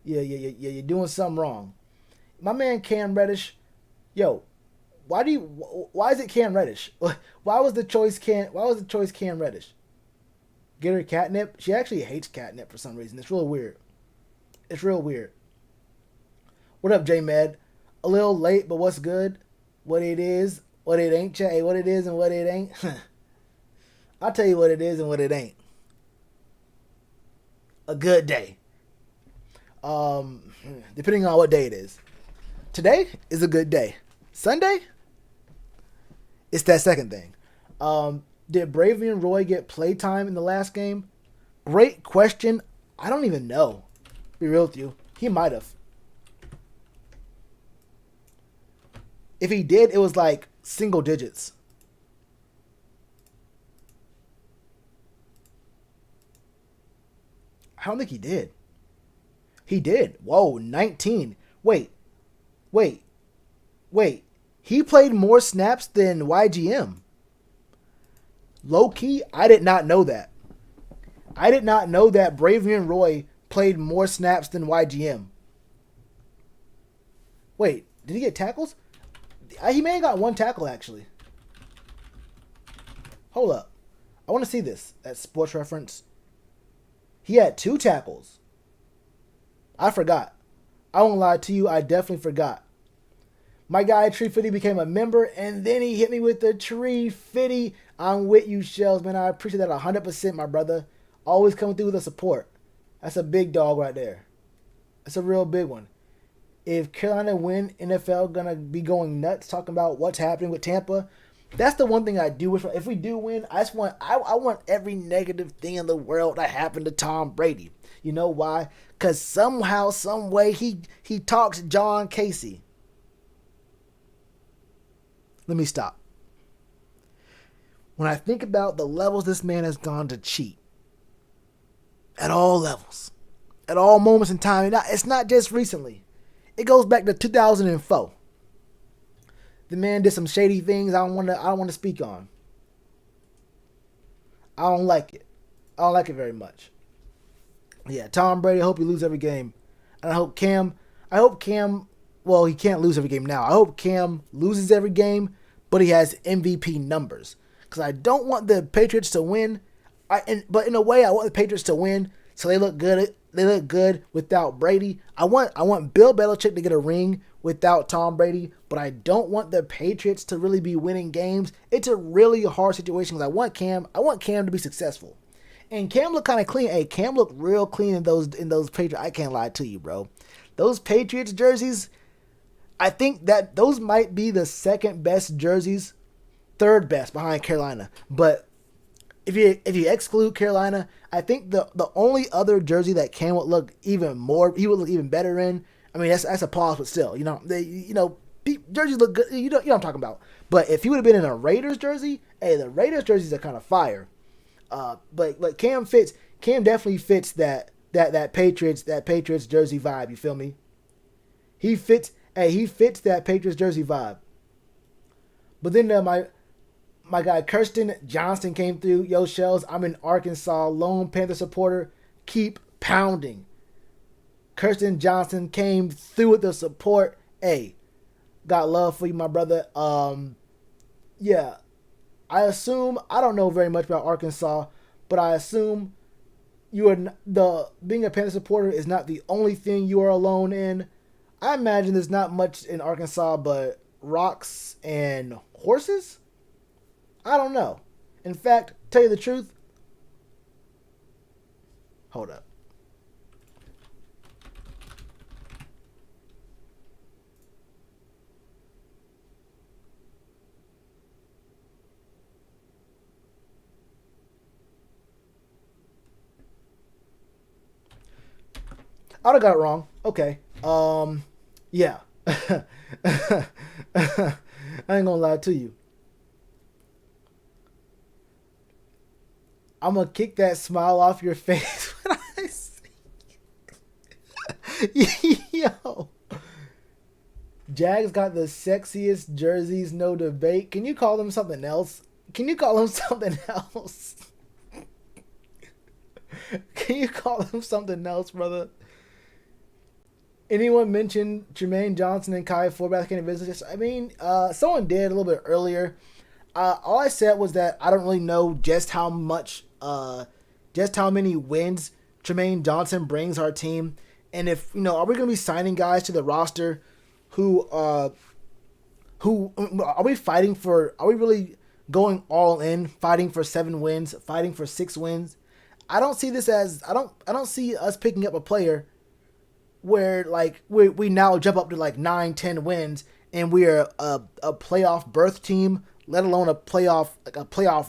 you're doing something wrong. My man Cam Reddish, yo, why is it Cam Reddish? Why was the choice Cam Reddish? Get her catnip? She actually hates catnip for some reason. It's real weird. It's real weird. What up, J Med? A little late, but what's good? What it is, what it ain't, chat. Hey, what it is and what it ain't. I'll tell you what it is and what it ain't. A good day. Depending on what day it is. Today is a good day. Sunday? It's that second thing. Did Bravian Roy get playtime in the last game? Great question. I don't even know. Be real with you. He might have. If he did, it was like single digits. I don't think he did. He did. Whoa, 19. Wait. He played more snaps than YGM. Low key, I did not know that. I did not know that Bravian Roy played more snaps than YGM. Wait, did he get tackles? He may have got one tackle, actually. Hold up. I want to see this at Sports Reference. He had 2 tackles. I forgot. I won't lie to you. I definitely forgot. My guy, Tree Fitty, became a member, and then he hit me with the Tree Fitty. I'm with you, Shells, man. I appreciate that 100%, my brother. Always coming through with the support. That's a big dog right there. That's a real big one. If Carolina win, NFL gonna be going nuts talking about what's happening with Tampa. That's the one thing I do wish. If we do win, I want every negative thing in the world to happen to Tom Brady. You know why? Because somehow, some way, he talks John Casey. Let me stop. When I think about the levels this man has gone to cheat, at all levels, at all moments in time, it's not just recently. It goes back to 2004. The man did some shady things I don't want to speak on. I don't like it. I don't like it very much. Yeah, Tom Brady, I hope you lose every game. And I hope Cam, well, he can't lose every game now. I hope Cam loses every game, but he has MVP numbers. Because I don't want the Patriots to win. But in a way, I want the Patriots to win so they look good. They look good without Brady. I want Bill Belichick to get a ring without Tom Brady, but I don't want the Patriots to really be winning games. It's a really hard situation because I want Cam to be successful. And Cam looked kind of clean. Hey, Cam looked real clean in those Patriots. I can't lie to you, bro. Those Patriots jerseys, I think that those might be the second best jerseys, third best behind Carolina. But if you exclude Carolina, I think the only other jersey that Cam would look even more, he would look even better in. I mean, that's a pause, but still, jerseys look good. You know what I'm talking about. But if he would have been in a Raiders jersey, hey, the Raiders jerseys are kind of fire. But Cam definitely fits that Patriots jersey vibe. You feel me? He fits that Patriots jersey vibe. But then my guy Kirsten Johnston came through. Yo, Shells, I'm an Arkansas Lone Panther supporter. Keep pounding. Kirsten Johnston came through with the support. Hey, got love for you, my brother. Yeah, I assume I don't know very much about Arkansas, but I assume you are being a Panther supporter is not the only thing you are alone in. I imagine there's not much in Arkansas but rocks and horses. I don't know. In fact, tell you the truth. Hold up. I got it wrong. Okay. Yeah. I ain't gonna lie to you. I'm gonna kick that smile off your face when I see. Yo. Jags got the sexiest jerseys, no debate. Can you call them something else? Can you call them something else? Can you call them something else, brother? Anyone mentioned Jermaine Johnson and Kai Forbath getting visitors? I mean, someone did a little bit earlier. All I said was that I don't really know just how many wins Jermaine Johnson brings our team, and if are we going to be signing guys to the roster who are we fighting for? Are we really going all in, fighting for 7 wins, fighting for 6 wins? I don't see this as I don't see us picking up a player where like we now jump up to like 9-10 wins and we're a playoff berth team, let alone a playoff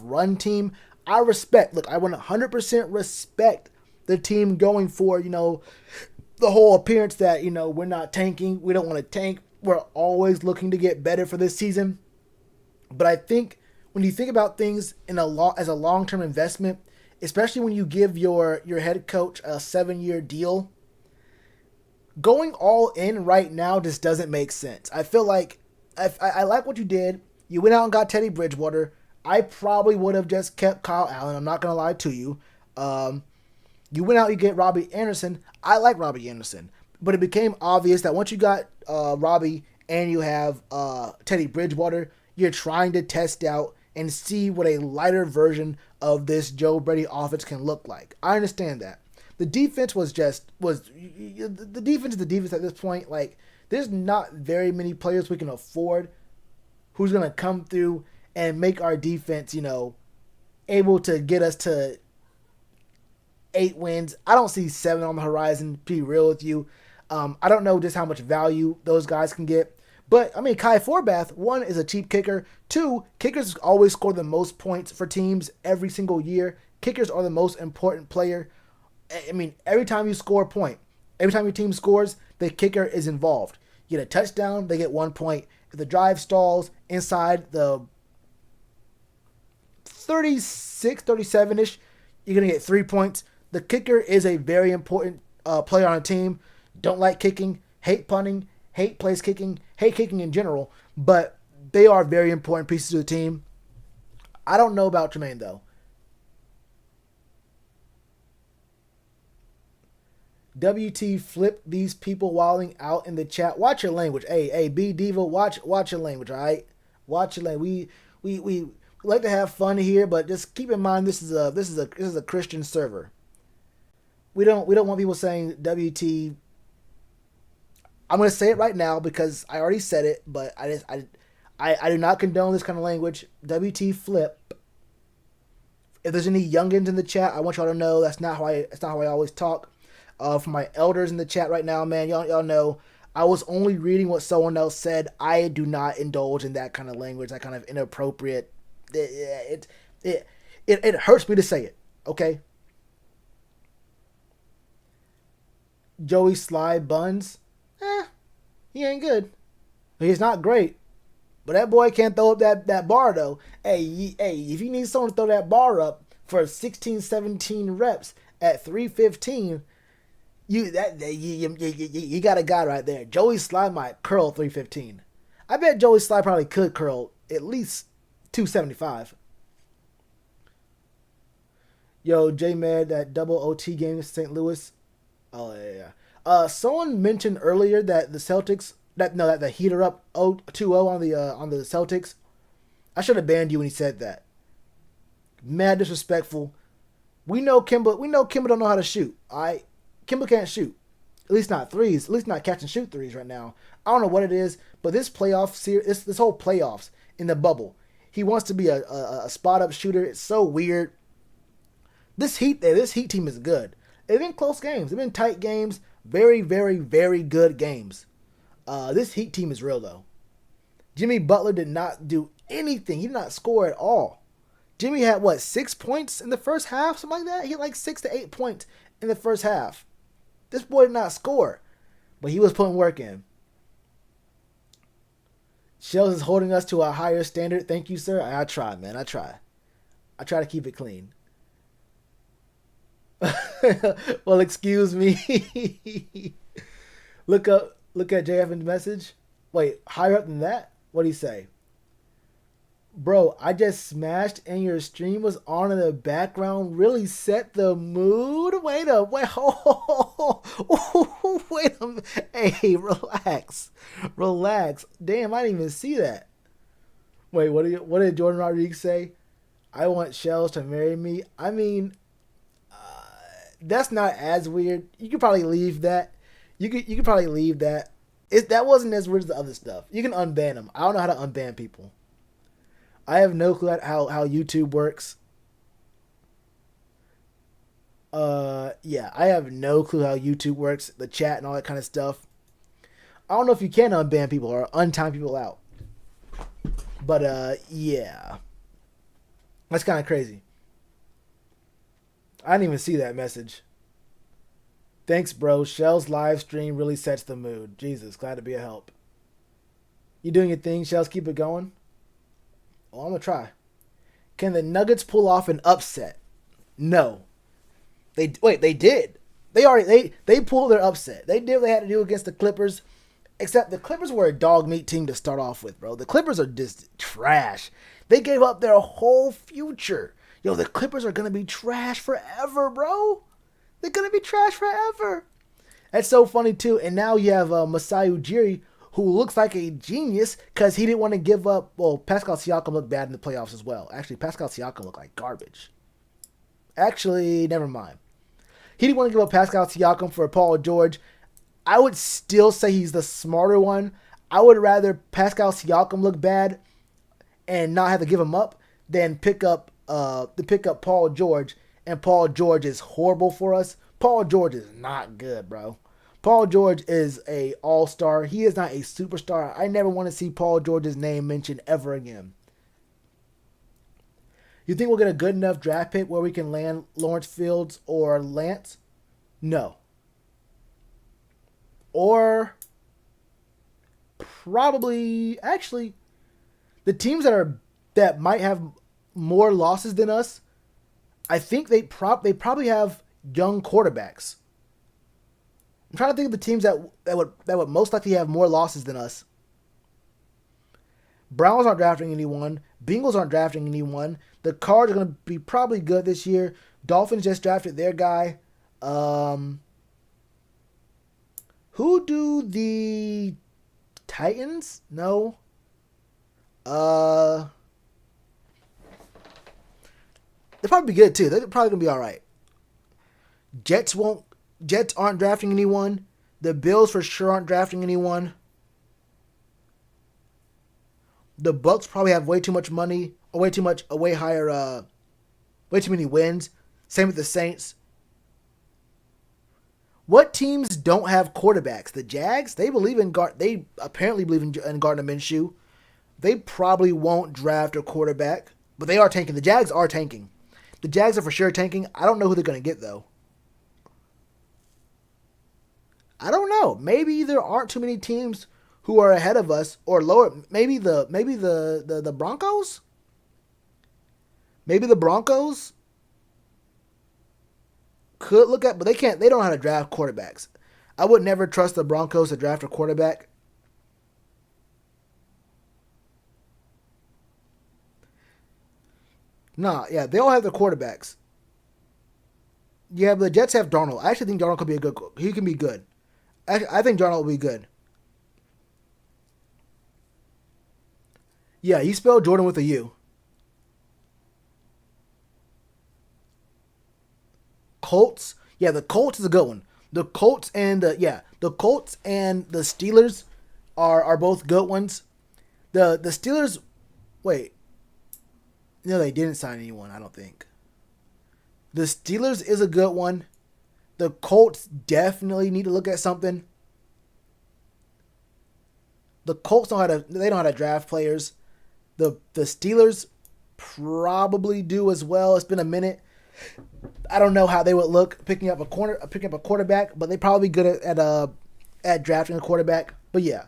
run team. I 100% respect the team going for the whole appearance that we're not tanking, we don't want to tank, we're always looking to get better for this season. But I think when you think about things as a long-term investment, especially when you give your head coach a 7-year deal, going all in right now just doesn't make sense. I feel like I like what you did. You went out and got Teddy Bridgewater. I probably would have just kept Kyle Allen. I'm not going to lie to you. You went out, you get Robbie Anderson. I like Robbie Anderson. But it became obvious that once you got Robbie and you have Teddy Bridgewater, you're trying to test out and see what a lighter version of this Joe Brady offense can look like. I understand that. The defense the defense is the defense at this point. Like, there's not very many players we can afford who's going to come through and make our defense, able to get us to 8 wins. I don't see 7 on the horizon, to be real with you. I don't know just how much value those guys can get. But, I mean, Kai Forbath, 1, is a cheap kicker. 2, kickers always score the most points for teams every single year. Kickers are the most important player. I mean, every time you score a point, every time your team scores, the kicker is involved. You get a touchdown, they get 1 point. If the drive stalls inside the 36, 37-ish, you're going to get 3 points. The kicker is a very important player on a team. Don't like kicking, hate punting, hate place kicking, hate kicking in general, but they are very important pieces to the team. I don't know about Jermaine, though. WT, flip these people wilding out in the chat. Watch your language. Hey, B Diva, watch your language, all right? Watch your language. We like to have fun here, but just keep in mind this is a Christian server. We don't want people saying WT. I'm going to say it right now because I already said it, but I do not condone this kind of language. WT, flip. If there's any youngins in the chat, I want y'all to know that's not how I always talk. For my elders in the chat right now, man, y'all know I was only reading what someone else said. I do not indulge in that kind of language, that kind of inappropriate. It hurts me to say it. Okay. Joey Sly Buns, he ain't good. He's not great, but that boy can't throw up that bar though. Hey, if you need someone to throw that bar up for 16, 17 reps at 315. You got a guy right there. Joey Slye might curl 315. I bet Joey Slye probably could curl at least 275. Yo, J-Med, that double OT game in St. Louis. Oh, yeah. Someone mentioned earlier that the Celtics, that the Heat are up 2-0 on the Celtics. I should have banned you when he said that. Mad disrespectful. We know Kimba don't know how to shoot. Alright? Kimba can't shoot. At least not threes. At least not catch and shoot threes right now. I don't know what it is, but this playoff series, this whole playoffs in the bubble, he wants to be a spot up shooter. It's so weird. This Heat team is good. They've been close games. They've been tight games. Very, very, very good games. This Heat team is real though. Jimmy Butler did not do anything. He did not score at all. Jimmy had 6 points in the first half, something like that. He had like 6 to 8 points in the first half. This boy did not score, but he was putting work in. Shells is holding us to a higher standard. Thank you, sir. I try, man. I try to keep it clean. Well, excuse me. Look at JFN's message. Wait, higher up than that? What'd he say? Bro, I just smashed and your stream was on in the background. Really set the mood. Wait a minute. Hey, relax. Damn, I didn't even see that. Wait, what did Jordan Rodriguez say? I want Shells to marry me. I mean, that's not as weird. You could probably leave that. You could probably leave that. That wasn't as weird as the other stuff. You can unban them. I don't know how to unban people. I have no clue how YouTube works. Yeah, I have no clue how YouTube works, the chat and all that kind of stuff. I don't know if you can unban people or untime people out. But, yeah. That's kind of crazy. I didn't even see that message. Thanks, bro. Shell's live stream really sets the mood. Jesus, glad to be a help. You doing your thing, Shells? Keep it going. Well, I'm going to try. Can the Nuggets pull off an upset? No. They did. They pulled their upset. They did what they had to do against the Clippers. Except the Clippers were a dog meat team to start off with, bro. The Clippers are just trash. They gave up their whole future. Yo, the Clippers are going to be trash forever, bro. They're going to be trash forever. That's so funny, too. And now you have Masai Ujiri, who looks like a genius because he didn't want to give up. Well, Pascal Siakam looked bad in the playoffs as well. Actually, Pascal Siakam looked like garbage. Actually, never mind. He didn't want to give up Pascal Siakam for Paul George. I would still say he's the smarter one. I would rather Pascal Siakam look bad and not have to give him up than pick up Paul George, and Paul George is horrible for us. Paul George is not good, bro. Paul George is a all-star. He is not a superstar. I never want to see Paul George's name mentioned ever again. You think we'll get a good enough draft pick where we can land Lawrence Fields or Lance? No. Or probably, actually, the teams that might have more losses than us, I think they probably have young quarterbacks. I'm trying to think of the teams that would most likely have more losses than us. Browns aren't drafting anyone. Bengals aren't drafting anyone. The Cards are going to be probably good this year. Dolphins just drafted their guy. Who do the Titans? No. They'll probably be good too. They're probably going to be all right. Jets aren't drafting anyone. The Bills for sure aren't drafting anyone. The Bucks probably have way too much money, or way too many wins. Same with the Saints. What teams don't have quarterbacks? The Jags, they apparently believe in Gardner Minshew. They probably won't draft a quarterback, but they are tanking. The Jags are tanking. The Jags are for sure tanking. I don't know who they're going to get though. I don't know. Maybe there aren't too many teams who are ahead of us or lower. Maybe the Broncos? Maybe the Broncos? could look at, but they can't. They don't know how to draft quarterbacks. I would never trust the Broncos to draft a quarterback. Nah, yeah, they all have their quarterbacks. Yeah, but the Jets have Darnold. I actually think Darnold could be a good. He can be good. I think Darnold will be good. Yeah, he spelled Jordan with a U. Colts. Yeah, the Colts is a good one. The Colts and the Steelers are both good ones. The Steelers. Wait, no, they didn't sign anyone. I don't think. The Steelers is a good one. The Colts definitely need to look at something. The Colts they know how to draft players. The Steelers probably do as well. It's been a minute. I don't know how they would look picking up a quarterback, but they probably good at drafting a quarterback. But yeah,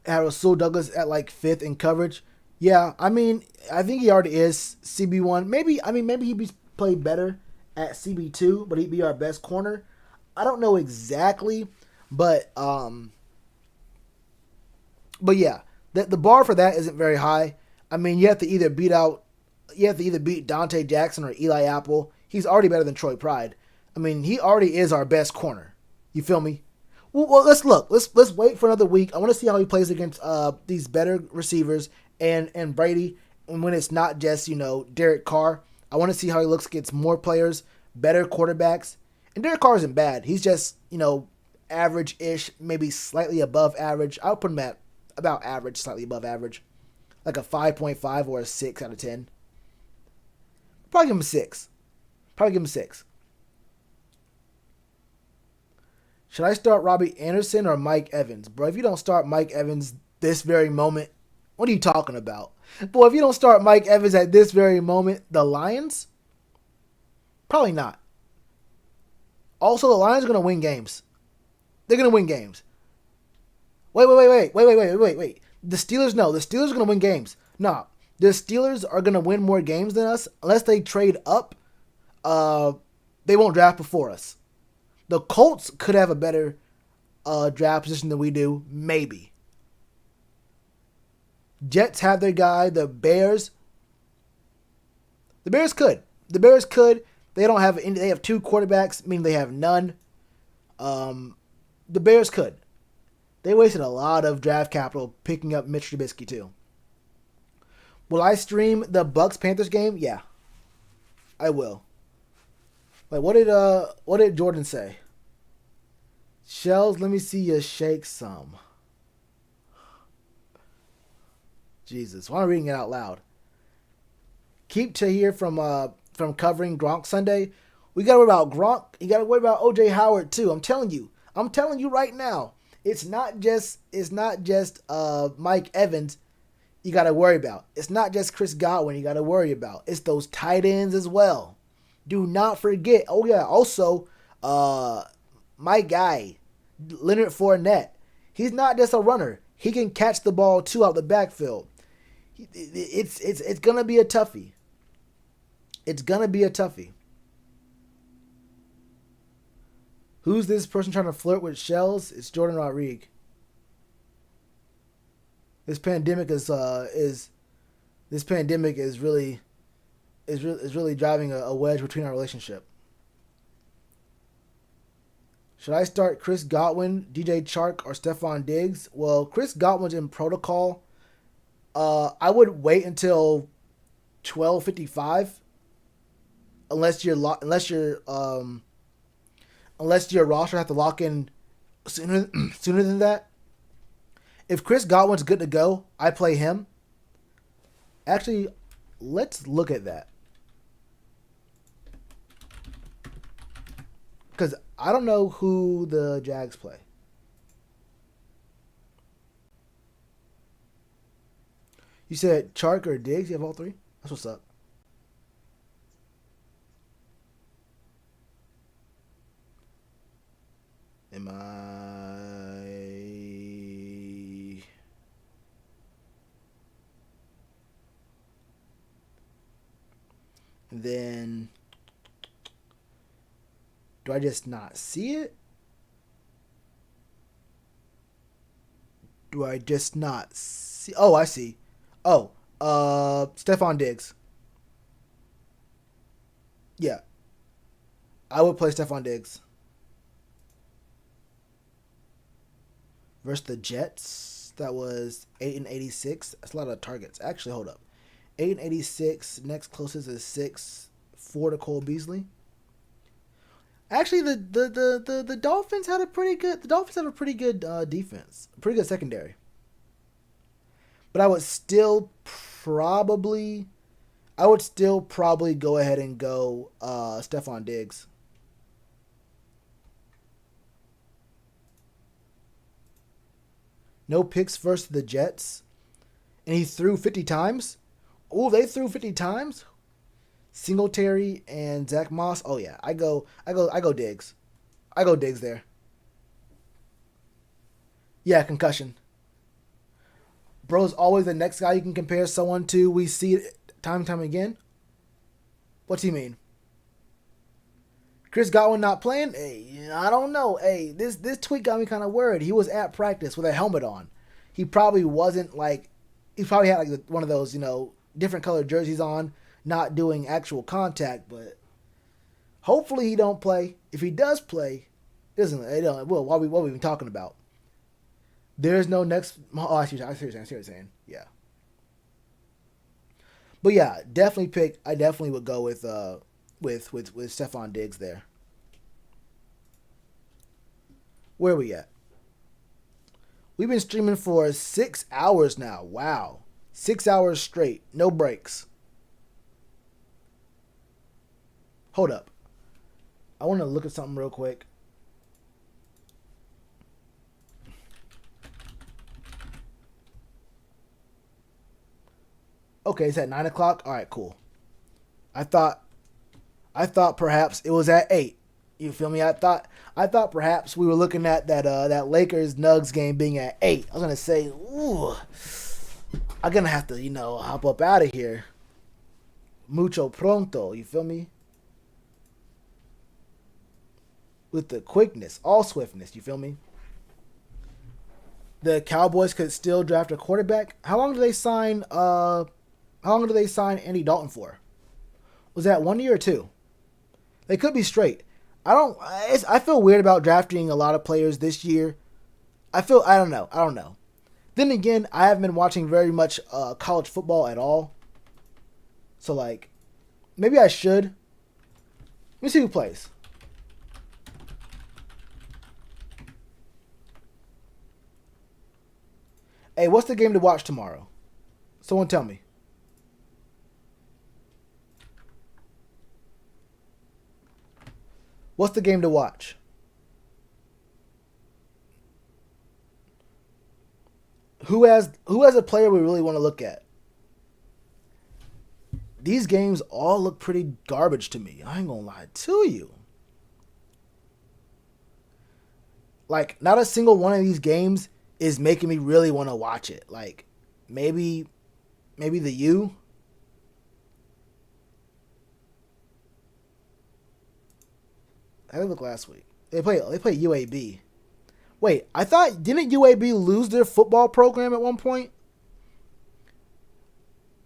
had Rasul Douglas at like fifth in coverage. Yeah, I mean, I think he already is CB1. Maybe he'd be played better at CB2, but he'd be our best corner. I don't know exactly, but but yeah, the bar for that isn't very high. I mean, you have to either beat Dante Jackson or Eli Apple. He's already better than Troy Pride. I mean, he already is our best corner. You feel me? Well, let's look. Let's wait for another week. I want to see how he plays against these better receivers and Brady. And when it's not just Derek Carr, I want to see how he looks against more players, better quarterbacks. And Derek Carr isn't bad. He's just average-ish, maybe slightly above average. I would put him at about average, slightly above average, like a 5.5 or a 6 out of 10. Probably give him a 6. Probably give him a 6. Should I start Robbie Anderson or Mike Evans? Bro, if you don't start Mike Evans this very moment, what are you talking about? Boy, if you don't start Mike Evans at this very moment, the Lions? Probably not. Also, the Lions are going to win games. They're going to win games. Wait. The Steelers, no. The Steelers are going to win games. No. The Steelers are going to win more games than us. Unless they trade up, they won't draft before us. The Colts could have a better draft position than we do. Maybe. Jets have their guy. The Bears could. They don't have any. They have two quarterbacks, meaning they have none. The Bears could. They wasted a lot of draft capital picking up Mitch Trubisky too. Will I stream the Bucks Panthers game? Yeah, I will. Like what did Jordan say? Shells, let me see you shake some. Jesus, why am I reading it out loud? Keep Tahir from covering Gronk Sunday. We gotta worry about Gronk. You gotta worry about OJ Howard too. I'm telling you right now. It's not just Mike Evans you gotta worry about. It's not just Chris Godwin you gotta worry about. It's those tight ends as well. Do not forget. Oh yeah, also my guy, Leonard Fournette. He's not just a runner. He can catch the ball too out the backfield. It's gonna be a toughie. It's gonna be a toughie. Who's this person trying to flirt with Shells? It's Jordan Rodriguez. This pandemic is really driving a wedge between our relationship. Should I start Chris Godwin, DJ Chark, or Stephon Diggs? Well, Chris Godwin's in protocol. I would wait until 12:55, unless your roster have to lock in sooner than that. If Chris Godwin's good to go, I play him. Actually, let's look at that. Because I don't know who the Jags play. You said Chark or Diggs? You have all three? That's what's up. Am I... Then, do I just not see it? Do I just not see? Oh, I see. Oh, Stephon Diggs. Yeah, I would play Stephon Diggs versus the Jets. That was 8-86. That's a lot of targets. Actually, hold up. 8-86. Next closest is 6-4 to Cole Beasley. Actually, the Dolphins had a pretty good. The Dolphins have a pretty good defense, pretty good secondary. But I would still probably go ahead and go Stephon Diggs. No picks versus the Jets, and he threw 50 times. Oh, they threw 50 times. Singletary and Zach Moss. Oh yeah, I go Diggs. I go Diggs there. Yeah, concussion. Bro's always the next guy you can compare someone to. We see it time and time again. What's he mean? Chris Godwin not playing? Hey, I don't know. Hey, this tweet got me kind of worried. He was at practice with a helmet on. He probably wasn't like. He probably had like one of those different colored jerseys on, not doing actual contact. But hopefully he don't play. If he does play, well, what we been talking about? There's no next. Oh, I see what you're saying. Yeah. But yeah, definitely pick. I definitely would go with Stephon Diggs there. Where are we at? We've been streaming for 6 hours now. Wow. 6 hours straight. No breaks. Hold up. I want to look at something real quick. Okay, it's at 9 o'clock. All right, cool. I thought perhaps it was at 8. You feel me? I thought perhaps we were looking at that Lakers Nugs game being at 8. I was gonna say, ooh, I'm gonna have to hop up out of here. Mucho pronto. You feel me? With the quickness, all swiftness. You feel me? The Cowboys could still draft a quarterback. How long do they sign? How long do they sign Andy Dalton for? Was that 1 year or 2? They could be straight. I feel weird about drafting a lot of players this year. I don't know. Then again, I haven't been watching very much college football at all. So like, maybe I should. Let me see who plays. Hey, what's the game to watch tomorrow? Someone tell me. What's the game to watch? Who has a player we really want to look at? These games all look pretty garbage to me. I ain't gonna lie to you. Like, not a single one of these games is making me really want to watch it. Like, maybe the U. How did they look last week? They play UAB. Wait, didn't UAB lose their football program at one point?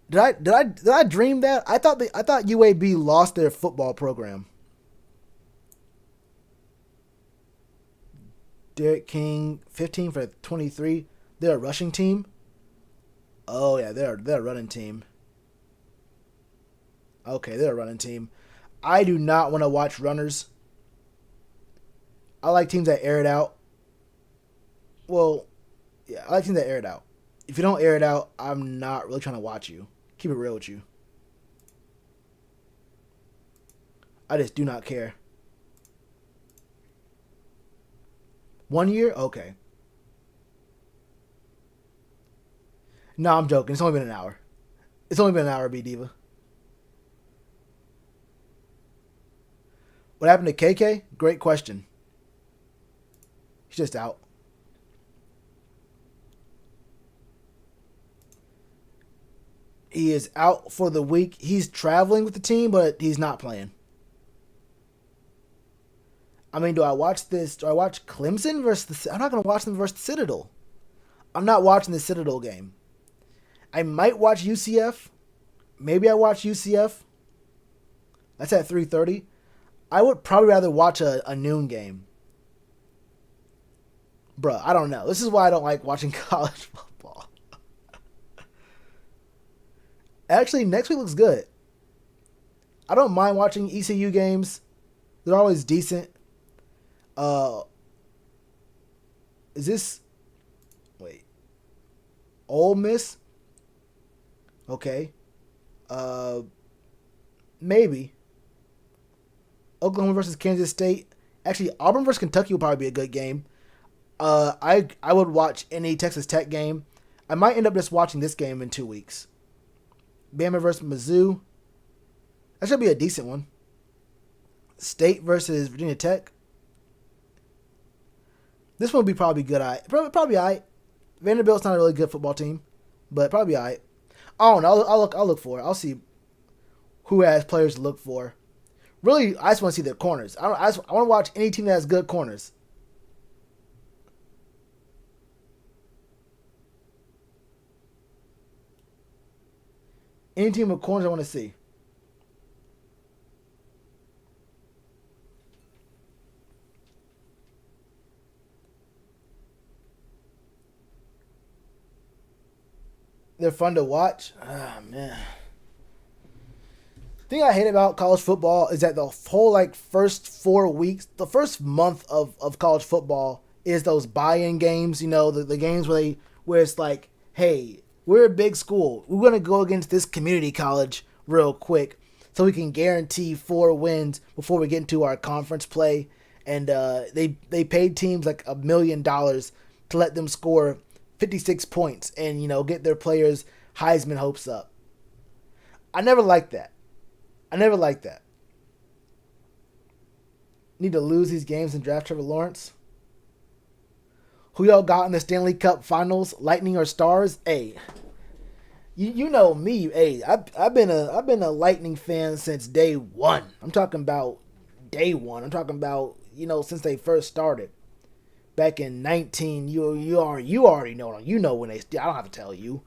Did I dream that? I thought UAB lost their football program. Derek King, 15 for 23. They're a rushing team. Oh yeah, they're a running team. Okay, they're a running team. I do not want to watch runners. I like teams that air it out. Well, yeah, I like teams that air it out. If you don't air it out, I'm not really trying to watch you. Keep it real with you. I just do not care. 1 year? Okay. No, I'm joking. It's only been an hour. It's only been an hour, B Diva. What happened to KK? Great question. He's just out. He is out for the week. He's traveling with the team, but he's not playing. I mean, do I watch this? Do I watch Clemson versus the? I'm not going to watch them versus the Citadel. I'm not watching the Citadel game. I might watch UCF. Maybe I watch UCF. That's at 3:30. I would probably rather watch a noon game. Bruh, I don't know. This is why I don't like watching college football. Actually, next week looks good. I don't mind watching ECU games. They're always decent. Uh, is this... Wait. Ole Miss? Okay. Maybe. Oklahoma versus Kansas State. Actually, Auburn versus Kentucky will probably be a good game. I would watch any Texas Tech game. I might end up just watching this game in 2 weeks. Bama versus Mizzou. That should be a decent one. State versus Virginia Tech. This one will be probably good. Probably alright. Vanderbilt's not a really good football team, but probably alright. Oh no, I'll look for it. I'll see who has players to look for. Really, I just want to see their corners. I want to watch any team that has good corners. Any team with corners I want to see. They're fun to watch. Ah, man. The thing I hate about college football is that the whole first 4 weeks, the first month of college football is those buy-in games. You know, the games where it's like, hey, we're a big school. We're gonna go against this community college real quick, so we can guarantee 4 wins before we get into our conference play. And they paid teams like $1 million to let them score 56 points and get their players' Heisman hopes up. I never liked that. Need to lose these games and draft Trevor Lawrence. Who y'all got in the Stanley Cup Finals? Lightning or Stars? Hey, you know me. Hey, I've been a Lightning fan since day one. I'm talking about day one. I'm talking about since they first started. Back in 19, you already know. You know when they. I don't have to tell you.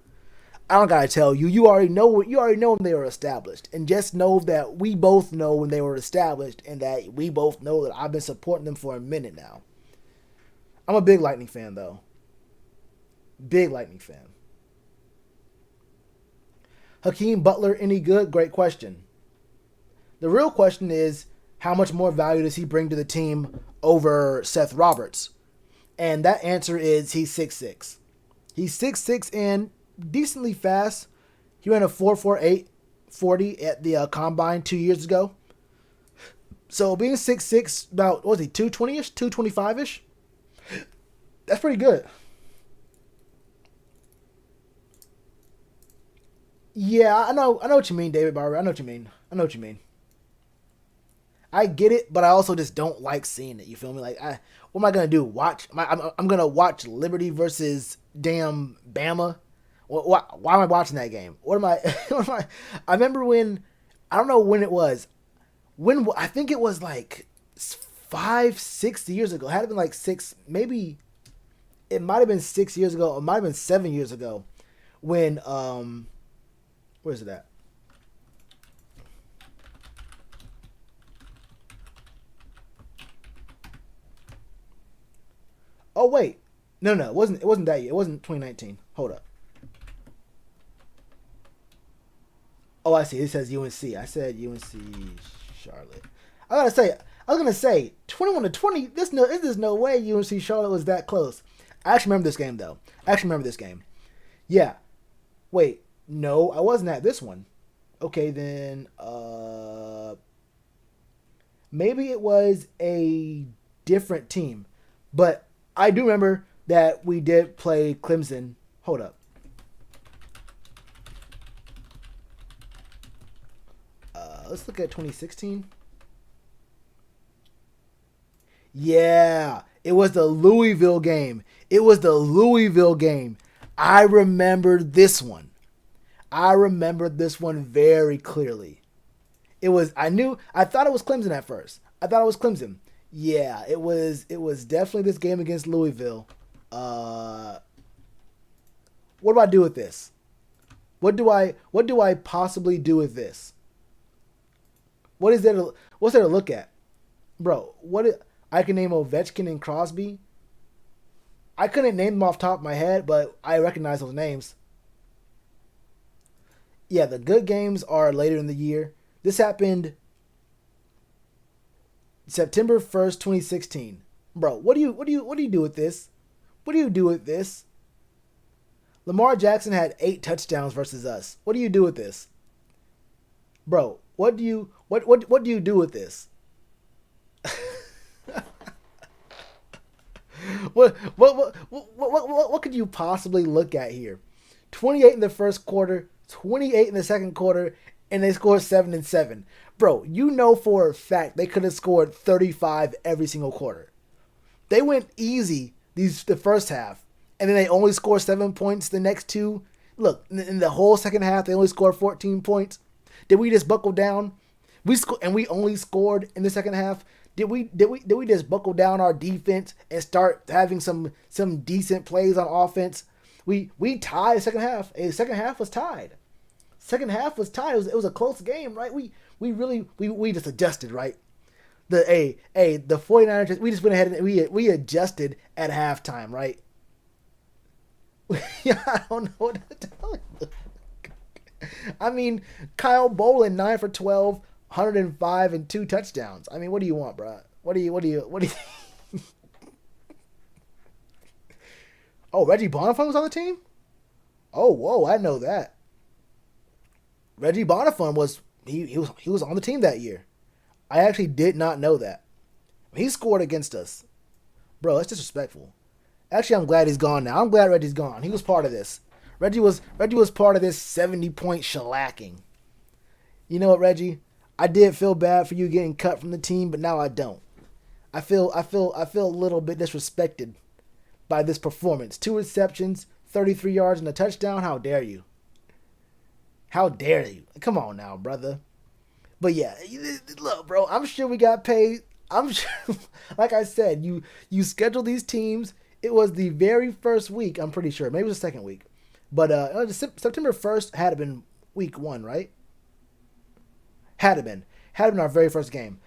I don't gotta tell you. You already know when they were established, and just know that we both know when they were established, and that we both know that I've been supporting them for a minute now. I'm a big Lightning fan, though. Big Lightning fan. Hakeem Butler any good? Great question. The real question is, how much more value does he bring to the team over Seth Roberts? And that answer is he's 6'6". He's 6'6" and decently fast. He ran a 4.48 40 at the combine 2 years ago. So being 6'6", about, what was he, 220-ish, 225-ish? That's pretty good. Yeah, I know what you mean, David Barber. I know what you mean. I get it, but I also just don't like seeing it. You feel me? Like, what am I gonna do? I'm gonna watch Liberty versus damn Bama. Why am I watching that game? What am I? I remember when, I don't know when it was. When I think it was like 5-6 years ago. It had to been like 6, maybe. It might have been 6 years ago. It might have been 7 years ago. When where's it at? Oh wait, no, it wasn't that year. It wasn't 2019. Hold up. Oh, I see. It says UNC. I said UNC Charlotte. I was gonna say 21-20. There's no way UNC Charlotte was that close. I actually remember this game though. Yeah. Wait, no, I wasn't at this one. Okay, then maybe it was a different team, but I do remember that we did play Clemson. Hold up. Let's look at 2016. Yeah, it was the Louisville game. I remember this one. I remember this one very clearly. I thought it was Clemson at first. I thought it was Clemson. Yeah, it was definitely this game against Louisville. Uh what do I do with this? What do I possibly do with this? What's there to look at? Bro, I can name Ovechkin and Crosby. I couldn't name them off the top of my head, but I recognize those names. Yeah, the good games are later in the year. This happened September 1st, 2016. Bro, what do you do with this? What do you do with this? Lamar Jackson had 8 touchdowns versus us. What do you do with this? Bro, what do you do with this? What could you possibly look at here? 28 in the first quarter, 28 in the second quarter, and they scored 7 and 7. Bro, you know for a fact they could have scored 35 every single quarter. They went easy the first half, and then they only scored 7 points the next two. Look, in the whole second half, they only scored 14 points. Did we just buckle down? We only scored in the second half. Did we just buckle down our defense and start having some decent plays on offense? We tied the second half. The second half was tied. Second half was tied. It was a close game, right? We just adjusted, right? The 49ers, we just went ahead and we adjusted at halftime, right? Yeah, I don't know what to tell you. I mean, Kyle Bolin 9 for 12, 105 and 2 touchdowns. I mean, what do you want, bro? What do you Oh, Reggie Bonifant was on the team? Oh, whoa, I know that. Reggie Bonifant he was on the team that year. I actually did not know that. He scored against us. Bro, that's disrespectful. Actually, I'm glad he's gone now. I'm glad Reggie's gone. He was part of this. Reggie was part of this 70-point shellacking. You know what, Reggie? I did feel bad for you getting cut from the team, but now I don't. I feel a little bit disrespected by this performance. 2 receptions, 33 yards and a touchdown. How dare you? How dare you? Come on now, brother. But yeah, look, bro, I'm sure we got paid. I'm sure, like I said, you scheduled these teams. It was the very first week, I'm pretty sure. Maybe it was the second week. But September 1st had been week 1, right? Had it been. Had it been our very first game.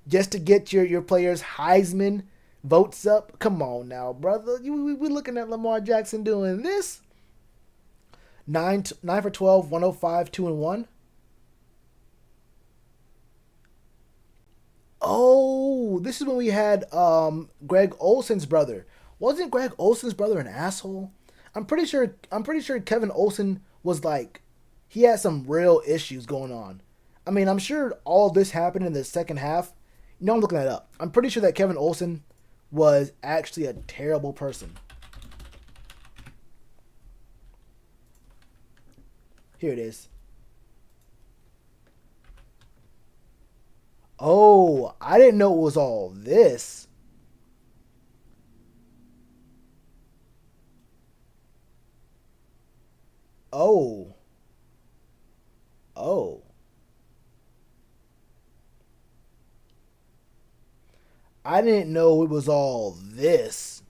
Just to get your players' Heisman votes up. Come on now, brother. We looking at Lamar Jackson doing this. 9 for 12, 105, 2 and 1. Oh, this is when we had Greg Olson's brother. Wasn't Greg Olson's brother an asshole? I'm pretty sure Kevin Olson was like he had some real issues going on. I mean, I'm sure all this happened in the second half. No, I'm looking that up. I'm pretty sure that Kevin Olson was actually a terrible person. Here it is. Oh, I didn't know it was all this. Oh, oh. I didn't know it was all this.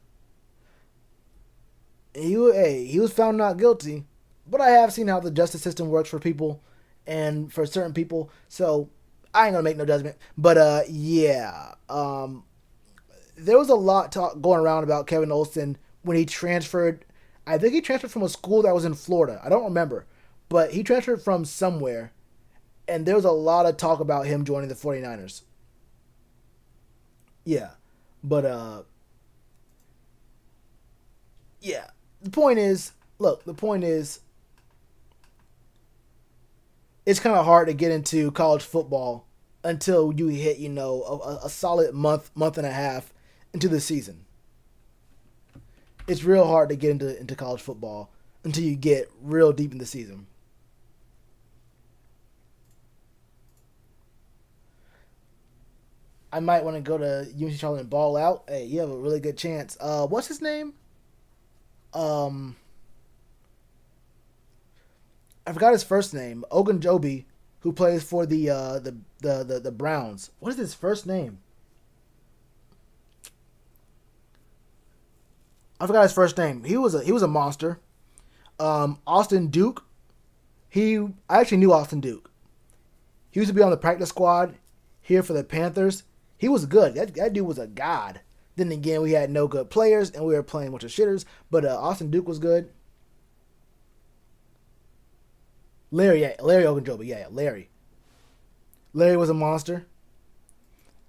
He was found not guilty, but I have seen how the justice system works for people and for certain people, so I ain't gonna make no judgment. But yeah, there was a lot talk going around about Kevin Olsen when he transferred. I think he transferred from a school that was in Florida. I don't remember, but he transferred from somewhere, and there was a lot of talk about him joining the 49ers. Yeah, but yeah. The point is, look. The point is, it's kind of hard to get into college football until you hit, a solid month and a half into the season. It's real hard to get into college football until you get real deep in the season. I might want to go to UNC Charlotte and ball out. Hey, you have a really good chance. What's his name? Um, I forgot his first name. Ogunjobi, who plays for the Browns. What is his first name? I forgot his first name. He was a monster. Austin Duke. I actually knew Austin Duke. He used to be on the practice squad here for the Panthers. He was good. That dude was a god. Then again, we had no good players and we were playing a bunch of shitters. But Austin Duke was good. Larry Ogunjobi, Larry. Larry was a monster.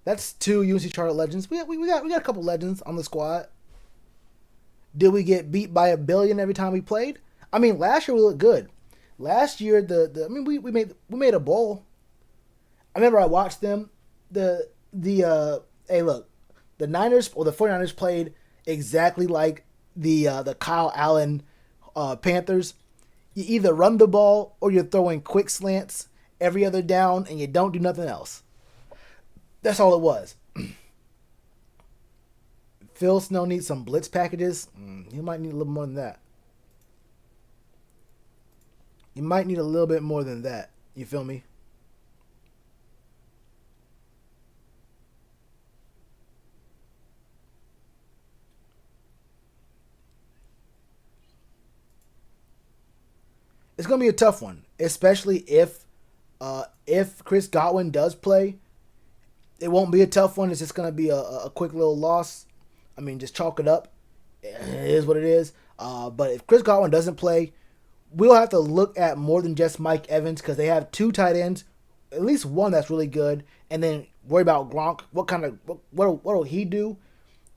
That's two UNC Charlotte legends. We got a couple legends on the squad. Did we get beat by a billion every time we played? I mean, last year we looked good. Last year we made a bowl. I remember I watched them. Hey look, the Niners or the 49ers played exactly like the Kyle Allen Panthers. You either run the ball or you're throwing quick slants every other down and you don't do nothing else. That's all it was. Phil Snow needs some blitz packages. You might need a little more than that. You might need a little bit more than that. You feel me? It's gonna be a tough one, especially if Chris Godwin does play. It won't be a tough one. It's just gonna be a quick little loss. I mean, just chalk it up. It is what it is. But if Chris Godwin doesn't play, we'll have to look at more than just Mike Evans because they have two tight ends, at least one that's really good, and then worry about Gronk. What'll he do?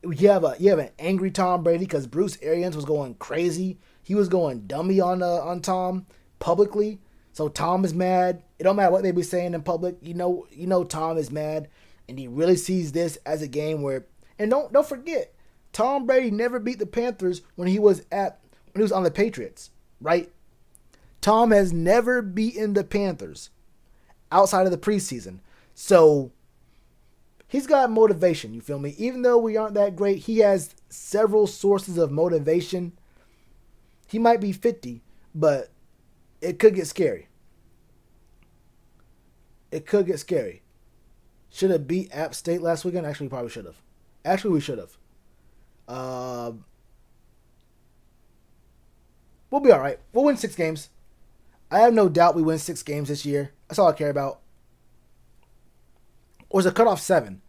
You have an angry Tom Brady because Bruce Arians was going crazy. He was going dummy on Tom publicly. So Tom is mad. It don't matter what they be saying in public. Tom is mad, and he really sees this as a game where. And don't forget, Tom Brady never beat the Panthers when he was on the Patriots, right? Tom has never beaten the Panthers outside of the preseason. So he's got motivation, you feel me? Even though we aren't that great, he has several sources of motivation. He might be 50, but it could get scary. It could get scary. Should have beat App State last weekend? Actually, we probably should have. Actually, we should have. We'll be all right. We'll win 6 games. I have no doubt we win 6 games this year. That's all I care about. Or is it cutoff 7?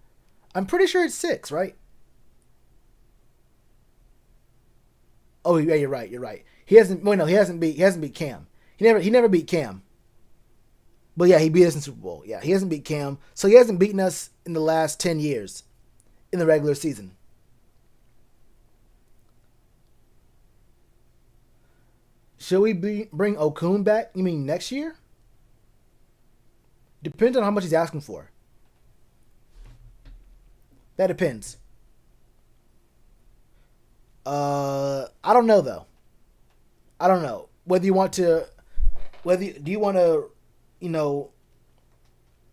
I'm pretty sure it's 6, right? Oh yeah, you're right. You're right. He hasn't. Well, no, he hasn't beat Cam. He never beat Cam. But yeah, he beat us in Super Bowl. Yeah, he hasn't beat Cam, so he hasn't beaten us in the last 10 years in the regular season. Should we bring Okun back? You mean next year? Depends on how much he's asking for. That depends. I don't know though. I don't know whether you want to. Do you want to,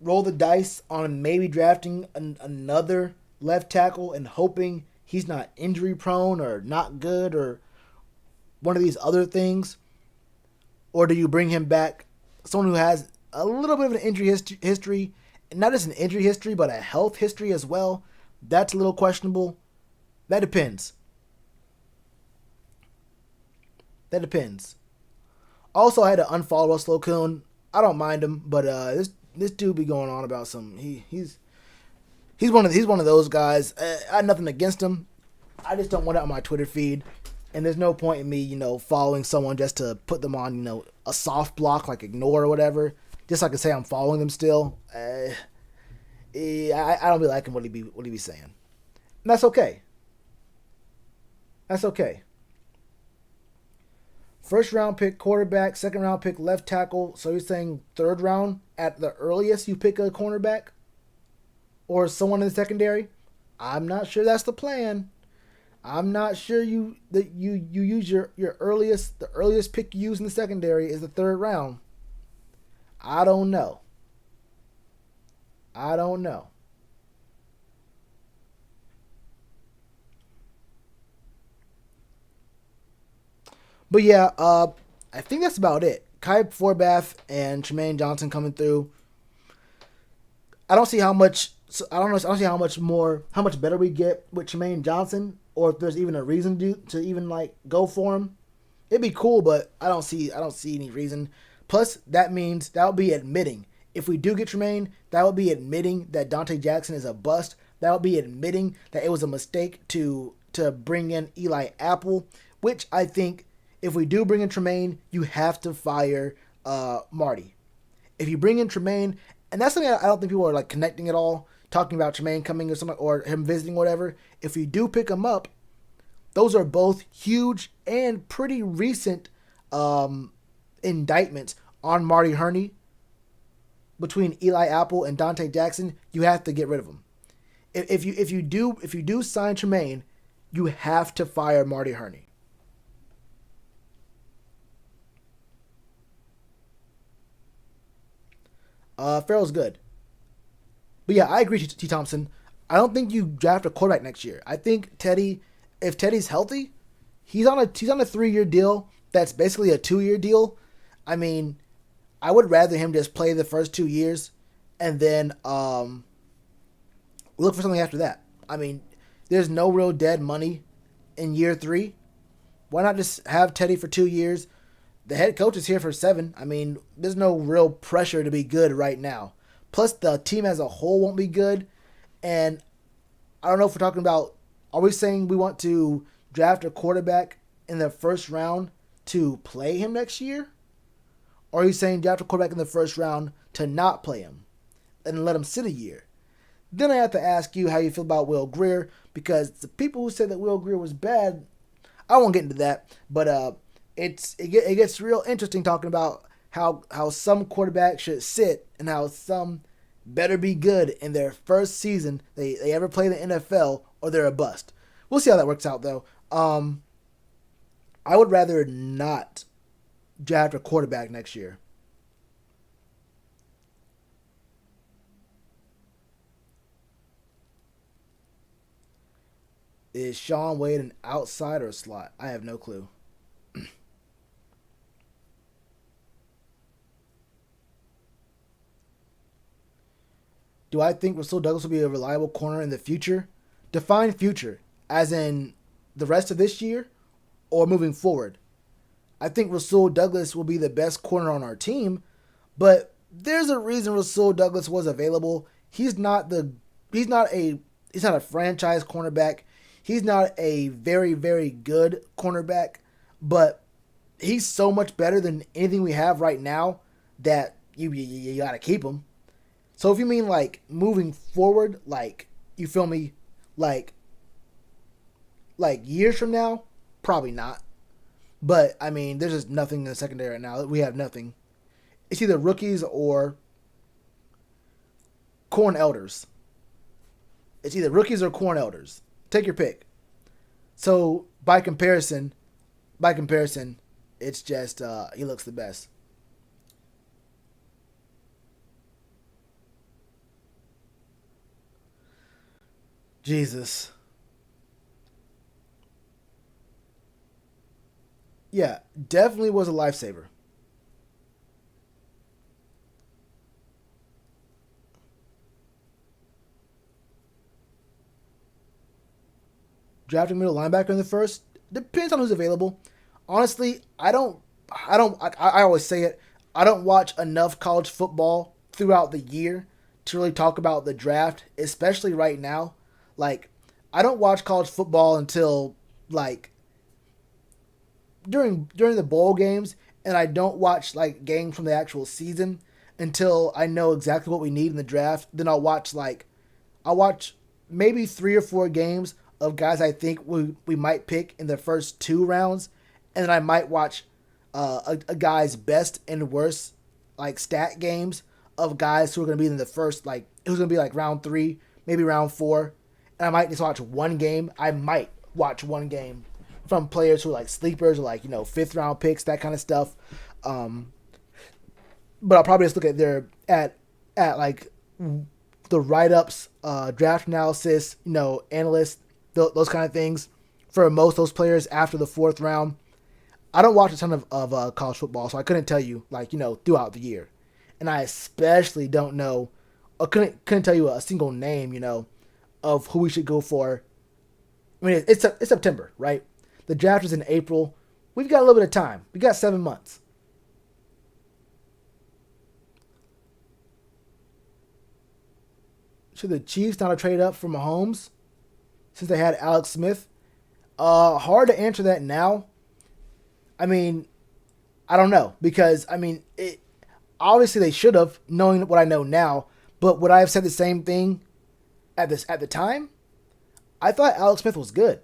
roll the dice on maybe drafting another left tackle and hoping he's not injury prone or not good or one of these other things, or do you bring him back someone who has a little bit of an injury history, not just an injury history but a health history as well? That's a little questionable. That depends. That depends. Also, I had to unfollow Russell Okung. I don't mind him, but this dude be going on about some. He's one of those guys. I had nothing against him. I just don't want it on my Twitter feed, and there's no point in me, following someone just to put them on, a soft block like ignore or whatever, just so I can say I'm following them still. I don't be liking what he be saying, and that's okay. That's okay. First round pick quarterback, second round pick left tackle. So you're saying third round at the earliest you pick a cornerback or someone in the secondary? I'm not sure that's the plan. I'm not sure you use your the earliest pick you use in the secondary is the third round. I don't know. But yeah, I think that's about it. Kai Forbath and Tremaine Johnson coming through. I don't see how much. I don't know. I don't see how much better we get with Tremaine Johnson, or if there's even a reason to even like go for him. It'd be cool, but I don't see any reason. Plus, that means that would be admitting, if we do get Tremaine, that would be admitting that Dante Jackson is a bust. That would be admitting that it was a mistake to bring in Eli Apple, which I think if we do bring in Tremaine, you have to fire Marty. If you bring in Tremaine, and that's something I don't think people are like connecting at all, talking about Tremaine coming or something, or him visiting, whatever. If you do pick him up, those are both huge and pretty recent indictments on Marty Hurney. Between Eli Apple and Dante Jackson, you have to get rid of him. If you do sign Tremaine, you have to fire Marty Hurney. Farrell's good. But yeah, I agree, T. Thompson. I don't think you draft a quarterback next year. I think if Teddy's healthy, he's on a 3-year deal that's basically a 2-year deal. I mean, I would rather him just play the first 2 years and then look for something after that. I mean, there's no real dead money in year 3. Why not just have Teddy for 2 years? The head coach is here for 7. I mean, there's no real pressure to be good right now. Plus, the team as a whole won't be good. And I don't know if we're talking about, are we saying we want to draft a quarterback in the first round to play him next year? Or are you saying draft a quarterback in the first round to not play him and let him sit a year? Then I have to ask you how you feel about Will Grier, because the people who said that Will Grier was bad, I won't get into that, but it gets real interesting talking about how some quarterbacks should sit and how some better be good in their first season they ever play in the NFL, or they're a bust. We'll see how that works out, though. I would rather not draft a quarterback next year. Is Sean Wade an outside or a slot? I have no clue. Do I think Rasul Douglas will be a reliable corner in the future? Define future, as in the rest of this year or moving forward. I think Rasul Douglas will be the best corner on our team, but there's a reason Rasul Douglas was available. He's not a franchise cornerback. He's not a very, very good cornerback, but he's so much better than anything we have right now that you got to keep him. So if you mean like moving forward, like, you feel me, like years from now, probably not. But I mean, there's just nothing in the secondary right now. We have nothing. It's either rookies or corn elders. It's either rookies or corn elders. Take your pick. So by comparison, it's just he looks the best. Jesus. Yeah, definitely was a lifesaver. Drafting middle linebacker in the first depends on who's available. Honestly, I always say it. I don't watch enough college football throughout the year to really talk about the draft, especially right now. Like, I don't watch college football until like during the bowl games, and I don't watch like games from the actual season until I know exactly what we need in the draft. Then I'll watch maybe 3 or 4 games of guys I think we might pick in the first 2 rounds, and then I might watch a guy's best and worst like stat games of guys who are going to be in the first, like, who's going to be like round 3, maybe round 4, and I might just watch one game. I might watch one game from players who are like sleepers or like, 5th-round picks, that kind of stuff. But I'll probably just look at like the write-ups, draft analysis, analysts, those kind of things for most of those players after the 4th round. I don't watch a ton of college football, so I couldn't tell you like throughout the year, and I especially don't know, or couldn't tell you a single name of who we should go for. I mean, it's September, right? The draft is in April. We've got a little bit of time. We got 7 months. Should the Chiefs not have traded up for Mahomes since they had Alex Smith? Hard to answer that now. I mean, I don't know because obviously they should have, knowing what I know now. But would I have said the same thing at the time? I thought Alex Smith was good.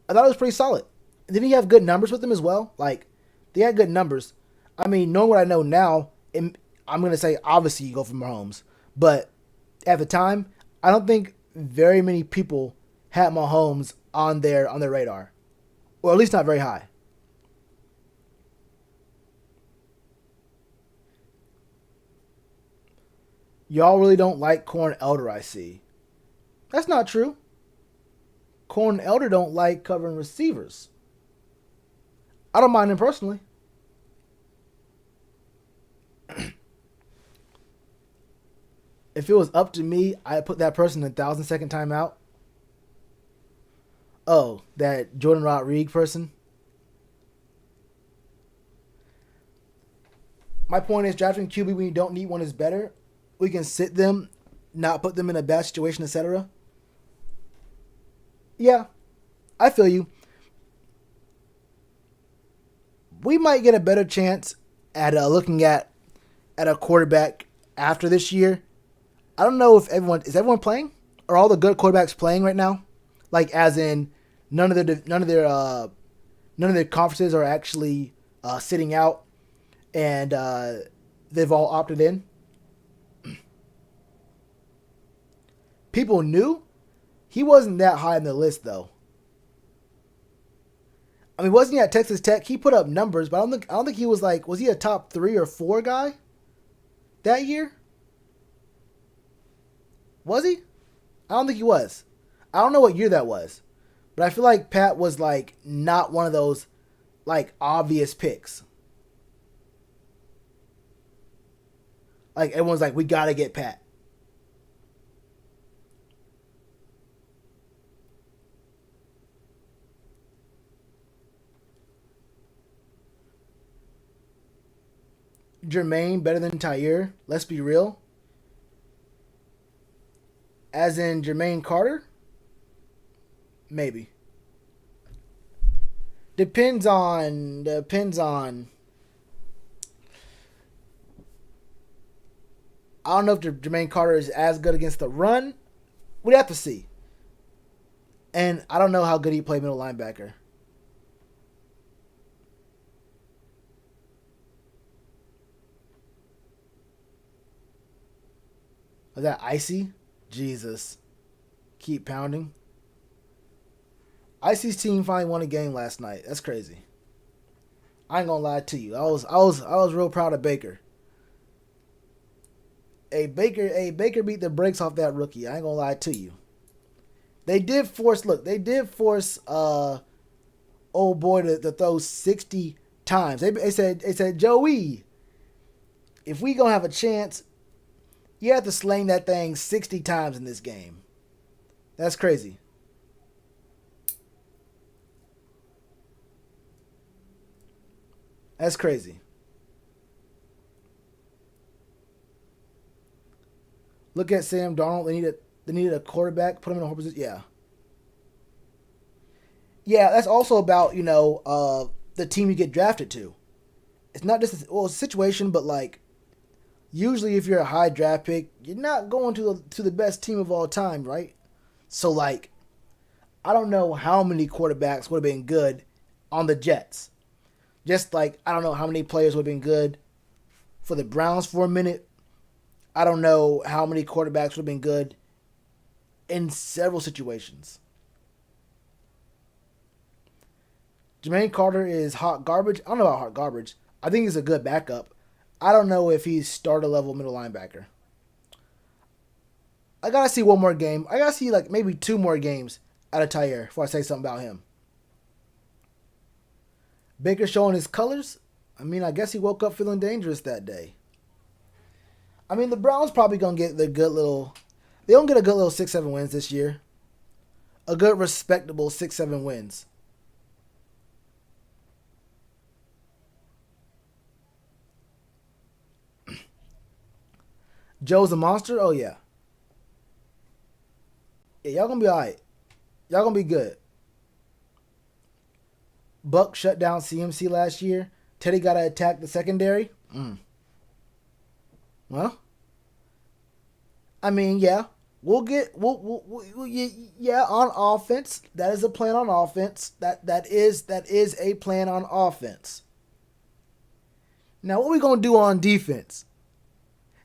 I thought it was pretty solid. Didn't he have good numbers with him as well? Like, they had good numbers. I mean, knowing what I know now, I'm going to say obviously you go for Mahomes. But at the time, I don't think very many people had Mahomes on their radar. Or at least not very high. Y'all really don't like Corn Elder, I see. That's not true. Corn Elder don't like covering receivers. I don't mind him personally. If it was up to me, I'd put that person in a 1,000-second timeout. Oh, that Jordan Rodriguez person. My point is, drafting QB when you don't need one is better. We can sit them, not put them in a bad situation, etc. Yeah, I feel you. We might get a better chance at looking at a quarterback after this year. I don't know if everyone playing? Are all the good quarterbacks playing right now? Like as in none of their conferences are actually sitting out, and they've all opted in. People knew he wasn't that high on the list though. I mean, wasn't he at Texas Tech? He put up numbers, but I don't think he was like, was he a top 3 or 4 guy that year? Was he? I don't think he was. I don't know what year that was, but I feel like Pat was like not one of those like obvious picks. Like everyone's like, we gotta get Pat. Jermaine better than Tyre. Let's be real. As in Jermaine Carter? Maybe. Depends on. I don't know if Jermaine Carter is as good against the run. We'd have to see. And I don't know how good he played middle linebacker. Was that icy? Jesus. Keep pounding. Icy's team finally won a game last night. That's crazy. I ain't gonna lie to you. I was real proud of Baker. Baker beat the brakes off that rookie. I ain't gonna lie to you. They did force old boy to throw 60 times. They said, Joey, if we gonna have a chance, you have to sling that thing 60 times in this game. That's crazy. That's crazy. Look at Sam Darnold. They needed a quarterback. Put him in a whole position. Yeah. Yeah, that's also about, the team you get drafted to. It's not just a situation, but like usually if you're a high draft pick, you're not going to the best team of all time, right? So like I don't know how many quarterbacks would have been good on the Jets. Just like I don't know how many players would have been good for the Browns for a minute. I don't know how many quarterbacks would have been good in several situations. Jermaine Carter is hot garbage. I don't know about hot garbage. I think he's a good backup. I don't know if he's starter level middle linebacker. I gotta see one more game. I gotta see like maybe 2 more games out of Tyre before I say something about him. Baker showing his colors. I mean, I guess he woke up feeling dangerous that day. I mean, the Browns probably gonna get the good little. They don't get a good little 6-7 wins this year. A good respectable 6-7 wins. Joe's a monster. Oh yeah, yeah. Y'all gonna be all right. Y'all gonna be good. Buck shut down CMC last year. Teddy got to attack the secondary. Well, I mean, yeah, yeah, on offense. That is a plan on offense. That is a plan on offense. Now, what are we gonna do on defense?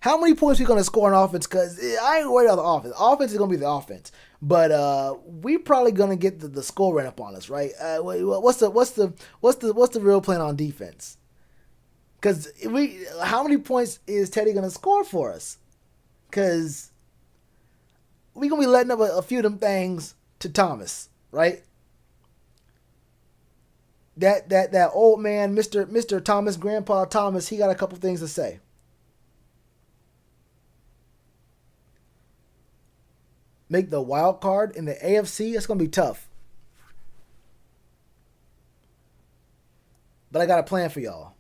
How many points we gonna score on offense? Because I ain't worried about the offense. Offense is gonna be the offense, but we probably gonna get the score run up on us, right? What's the real plan on defense? Because how many points is Teddy gonna score for us? Because we gonna be letting up a few of them things to Thomas, right? That old man, Mister Thomas, Grandpa Thomas, he got a couple things to say. Make the wild card in the AFC. That's gonna be tough, but I got a plan for y'all.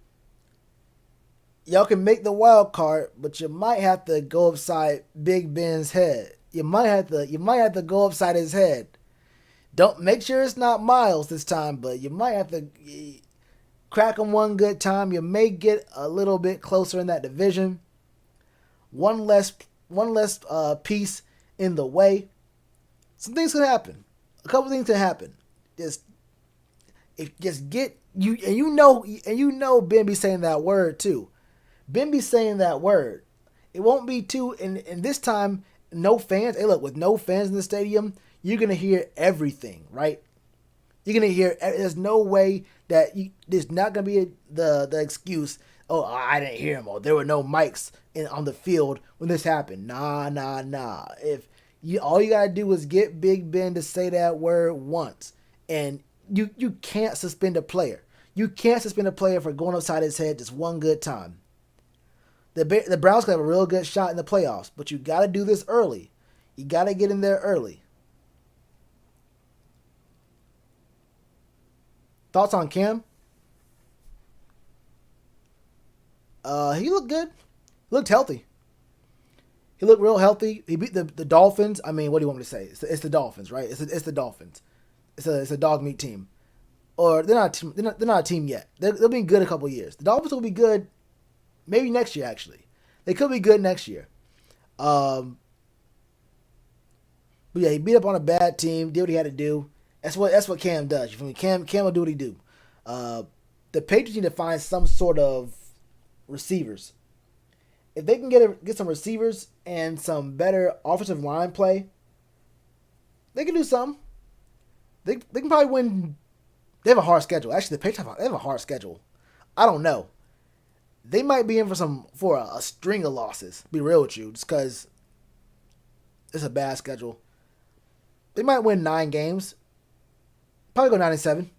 Y'all can make the wild card, but you might have to go upside Big Ben's head. You might have to go upside his head. Don't make sure it's not Miles this time, but you might have to crack him one good time. You may get a little bit closer in that division. One less piece in the way. Some things can happen. A couple things can happen. Just get you, and you know Ben be saying that word too. Ben be saying that word. It won't be too, and this time, no fans. Hey, look, with no fans in the stadium, you're going to hear everything, right? You're going to hear, there's no way that there's not going to be the excuse, oh, I didn't hear him, or there were no mics on the field when this happened. Nah. All you got to do is get Big Ben to say that word once, and you can't suspend a player. You can't suspend a player for going upside his head just one good time. The Browns can have a real good shot in the playoffs, but you got to do this early. You got to get in there early. Thoughts on Cam? He looked good. He looked healthy. He looked real healthy. He beat the Dolphins. I mean, what do you want me to say? It's the Dolphins, right? It's the Dolphins. It's a dog meat team. Or they're not a team yet. They'll be good in a couple years. The Dolphins will be good maybe next year, actually. They could be good next year. But yeah, he beat up on a bad team, did what he had to do. That's what Cam does. You feel me? Cam will do what he do. The Patriots need to find some sort of receivers. If they can get some receivers and some better offensive line play, they can do something. They can probably win. They have a hard schedule. Actually, the Patriots have a hard schedule. I don't know. They might be in for a string of losses. Be real with you, just because it's a bad schedule. They might win 9 games. Probably go 9-7.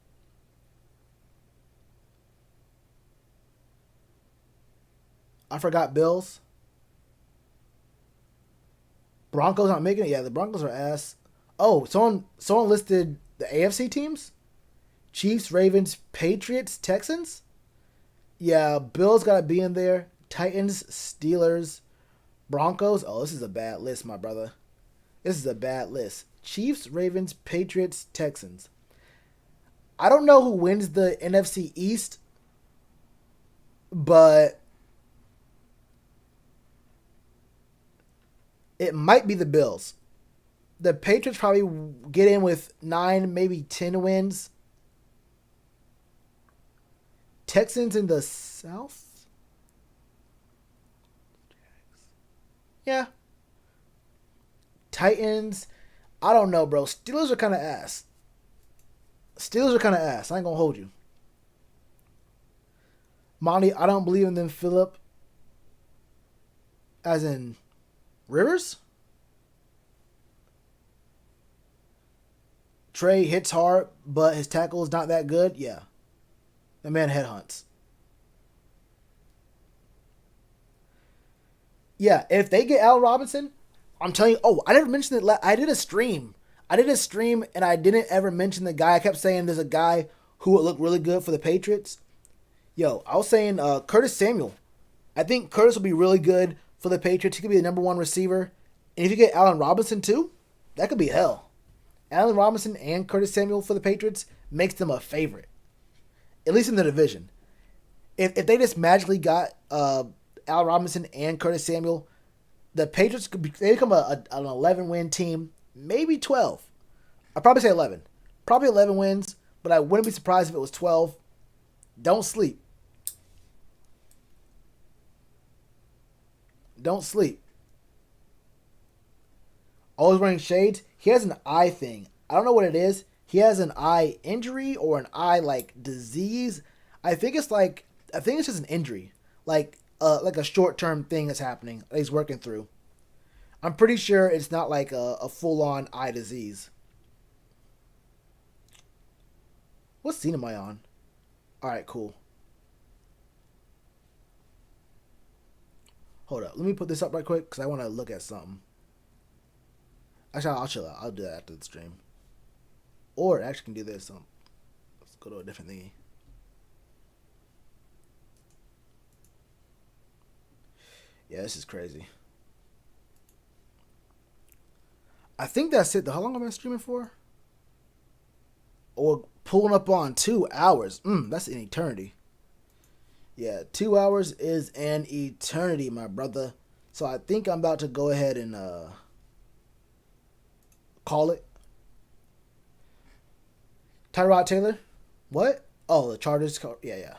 I forgot Bills. Broncos not making it. Yeah, the Broncos are ass. Oh, someone listed the AFC teams. Chiefs, Ravens, Patriots, Texans. Yeah, Bills got to be in there. Titans, Steelers, Broncos. Oh, this is a bad list, my brother. This is a bad list. Chiefs, Ravens, Patriots, Texans. I don't know who wins the NFC East, but it might be the Bills. The Patriots probably get in with 9, maybe 10 wins. Texans in the South? Yeah. Titans. I don't know, bro. Steelers are kind of ass. I ain't going to hold you. Monty, I don't believe in them. Phillip. As in Rivers? Trey hits hard, but his tackle is not that good. Yeah. The man headhunts. Yeah, if they get Allen Robinson, I'm telling you. Oh, I never mentioned it. I did a stream. And I didn't ever mention the guy. I kept saying there's a guy who would look really good for the Patriots. Yo, I was saying Curtis Samuel. I think Curtis will be really good for the Patriots. He could be the number one receiver. And if you get Allen Robinson too, that could be hell. Allen Robinson and Curtis Samuel for the Patriots makes them a favorite, at least in the division. If they just magically got Allen Robinson and Curtis Samuel, the Patriots they become an 11-win team, maybe 12. I'd probably say 11. Probably 11 wins, but I wouldn't be surprised if it was 12. Don't sleep. Don't sleep. Always wearing shades. He has an eye thing. I don't know what it is. He has an eye injury or an eye like disease. I think it's just an injury, like a short term thing that's happening that he's working through. I'm pretty sure it's not like a full on eye disease. What scene am I on? All right, cool. Hold up. Let me put this up right quick because I want to look at something. Actually, I'll chill out. I'll do that after the stream. Or I actually can do this. Let's go to a different thingy. Yeah, this is crazy. I think that's it. How long am I streaming for? Or pulling up on 2 hours. That's an eternity. Yeah, 2 hours is an eternity, my brother. So I think I'm about to go ahead and call it. Tyrod Taylor? What? Oh, the Chargers. Yeah.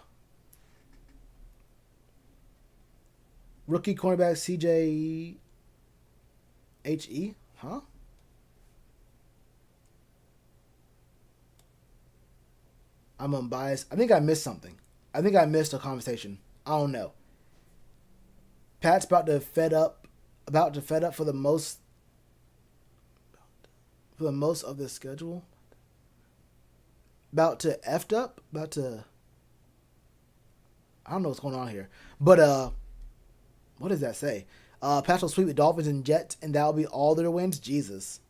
Rookie cornerback CJ HE? Huh? I'm unbiased. I think I missed something. I think I missed a conversation. I don't know. Pat's about to fed up for the most of the schedule. About to effed up. I don't know what's going on here. But what does that say? Pats will sweep the Dolphins and Jets, and that'll be all their wins. Jesus.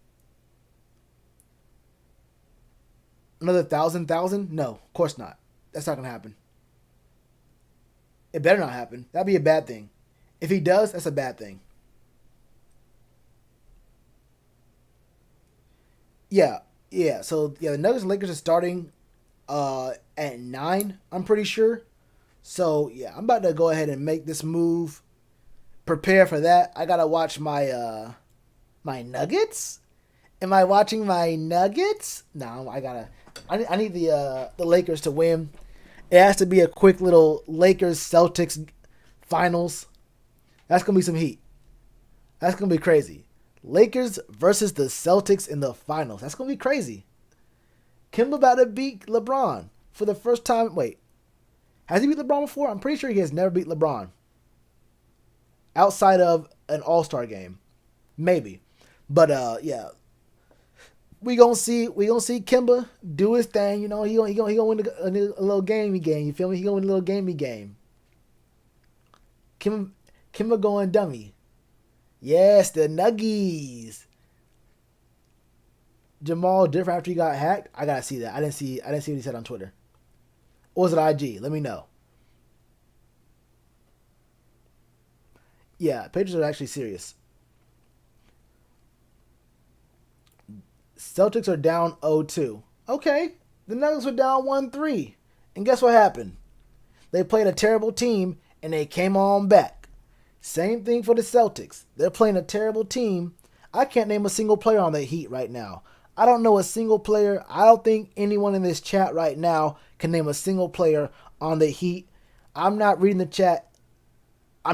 Another 1,000? No, of course not. That's not gonna happen. It better not happen. That'd be a bad thing. If he does, that's a bad thing. Yeah. So the Nuggets and Lakers are starting at 9. I'm pretty sure. So yeah, I'm about to go ahead and make this move. Prepare for that. I gotta watch my my Nuggets. Am I watching my Nuggets? No, I need the Lakers to win. It has to be a quick little Lakers Celtics finals. That's gonna be some heat. That's gonna be crazy. Lakers versus the Celtics in the finals. That's gonna be crazy. Kemba about to beat LeBron for the first time. Wait, has he beat LeBron before? I'm pretty sure he has never beat LeBron outside of an All-Star game, maybe. But yeah. We gonna see Kemba do his thing. You know, he gonna win a little gamey game. You feel me? He gonna win a little gamey game. Kemba going dummy. Yes, the Nuggies. Jamal different after he got hacked. I gotta see that. I didn't see what he said on Twitter. Or was it IG? Let me know. Yeah, Patriots are actually serious. Celtics are down 0-2. Okay, the Nuggets were down 1-3. And guess what happened? They played a terrible team, and they came on back. Same thing for the Celtics. They're playing a terrible team. I can't name a single player on the Heat right now. I don't know a single player. I don't think anyone in this chat right now can name a single player on the Heat. I'm not reading the chat. I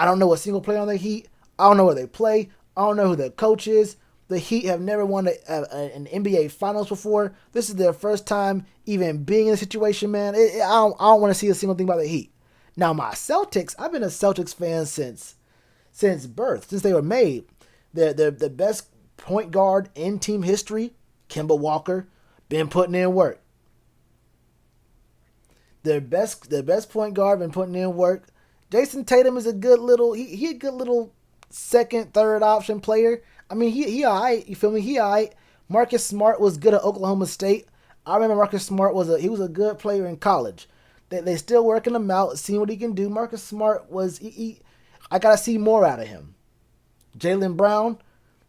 don't know a single player on the Heat. I don't know where they play. I don't know who their coach is. The Heat have never won an NBA Finals before. This is their first time even being in a situation, man. I don't want to see a single thing about the Heat. Now, my Celtics, I've been a Celtics fan since birth, since they were made. They're the best point guard in team history, Kemba Walker, been putting in work. Their best point guard been putting in work. Jason Tatum is a good little he a good little second, third option player. I mean he alright, you feel me? He alright. Marcus Smart was good at Oklahoma State. I remember Marcus Smart he was a good player in college. They still working him out, seeing what he can do. Marcus Smart I gotta see more out of him. Jaylen Brown.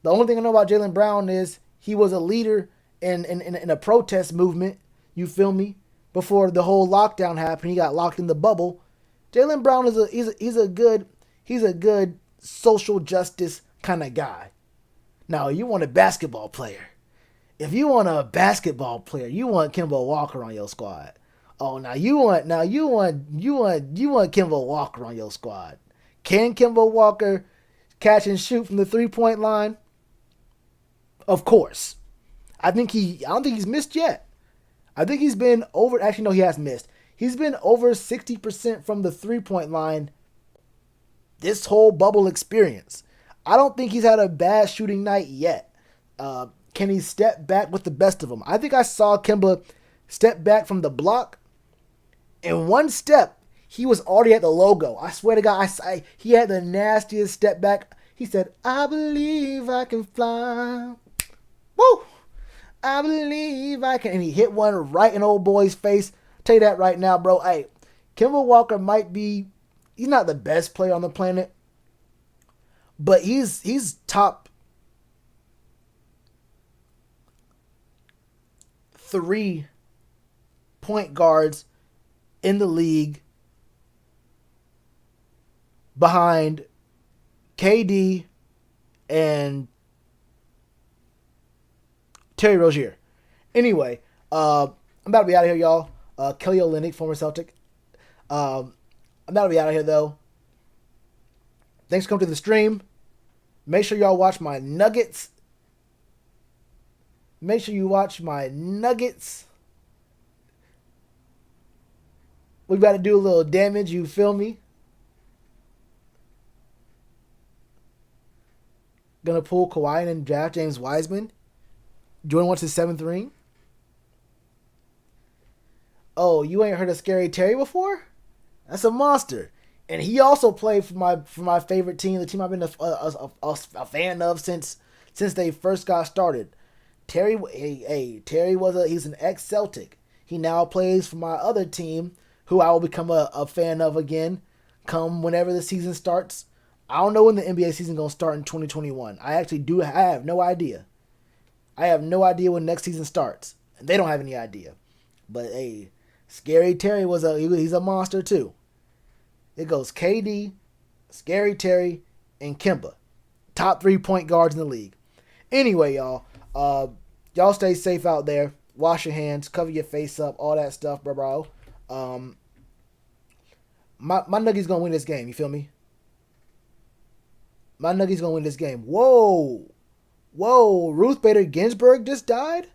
The only thing I know about Jaylen Brown is he was a leader in a protest movement. You feel me? Before the whole lockdown happened, he got locked in the bubble. Jaylen Brown he's a good social justice kind of guy. Now you want a basketball player. If you want a basketball player, you want Kemba Walker on your squad. Oh, now you want Kemba Walker on your squad. Can Kemba Walker catch and shoot from the 3-point line? Of course. I don't think he's missed yet. I think he's been over. Actually, no, he has missed. He's been over 60% from the 3-point line this whole bubble experience. I don't think he's had a bad shooting night yet. Can he step back with the best of them? I think I saw Kemba step back from the block. In one step, he was already at the logo. I swear to God, he had the nastiest step back. He said, "I believe I can fly." Woo! I believe I can. And he hit one right in old boy's face. Tell you that right now, bro. Hey, Kemba Walker he's not the best player on the planet, but he's top 3 point guards in the league behind KD and Terry Rozier. Anyway, I'm about to be out of here, y'all. Kelly Olynyk, former Celtic. I'm about to be out of here, though. Thanks for coming to the stream. Make sure y'all watch my Nuggets. Make sure you watch my Nuggets. We got to do a little damage, you feel me? Gonna pull Kawhi and draft James Wiseman. Jordan wants his 7th ring. Oh, you ain't heard of Scary Terry before? That's a monster. And he also played for my favorite team, the team I've been a fan of since they first got started. Terry he's an ex-Celtic. He now plays for my other team, who I will become a fan of again come whenever the season starts. I don't know when the NBA season is going to start in 2021. I have no idea. I have no idea when next season starts. And they don't have any idea. But hey, Scary Terry he's a monster too. It goes KD, Scary Terry, and Kemba. Top 3 point guards in the league. Anyway, y'all. Y'all stay safe out there. Wash your hands, cover your face up, all that stuff, bro. My Nuggets gonna win this game, you feel me? My Nuggets gonna win this game. Whoa, Ruth Bader Ginsburg just died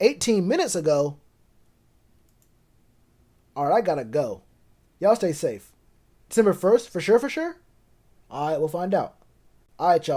18 minutes ago. All right, I gotta go. Y'all stay safe. December 1st, for sure? All right, we'll find out. All right, y'all.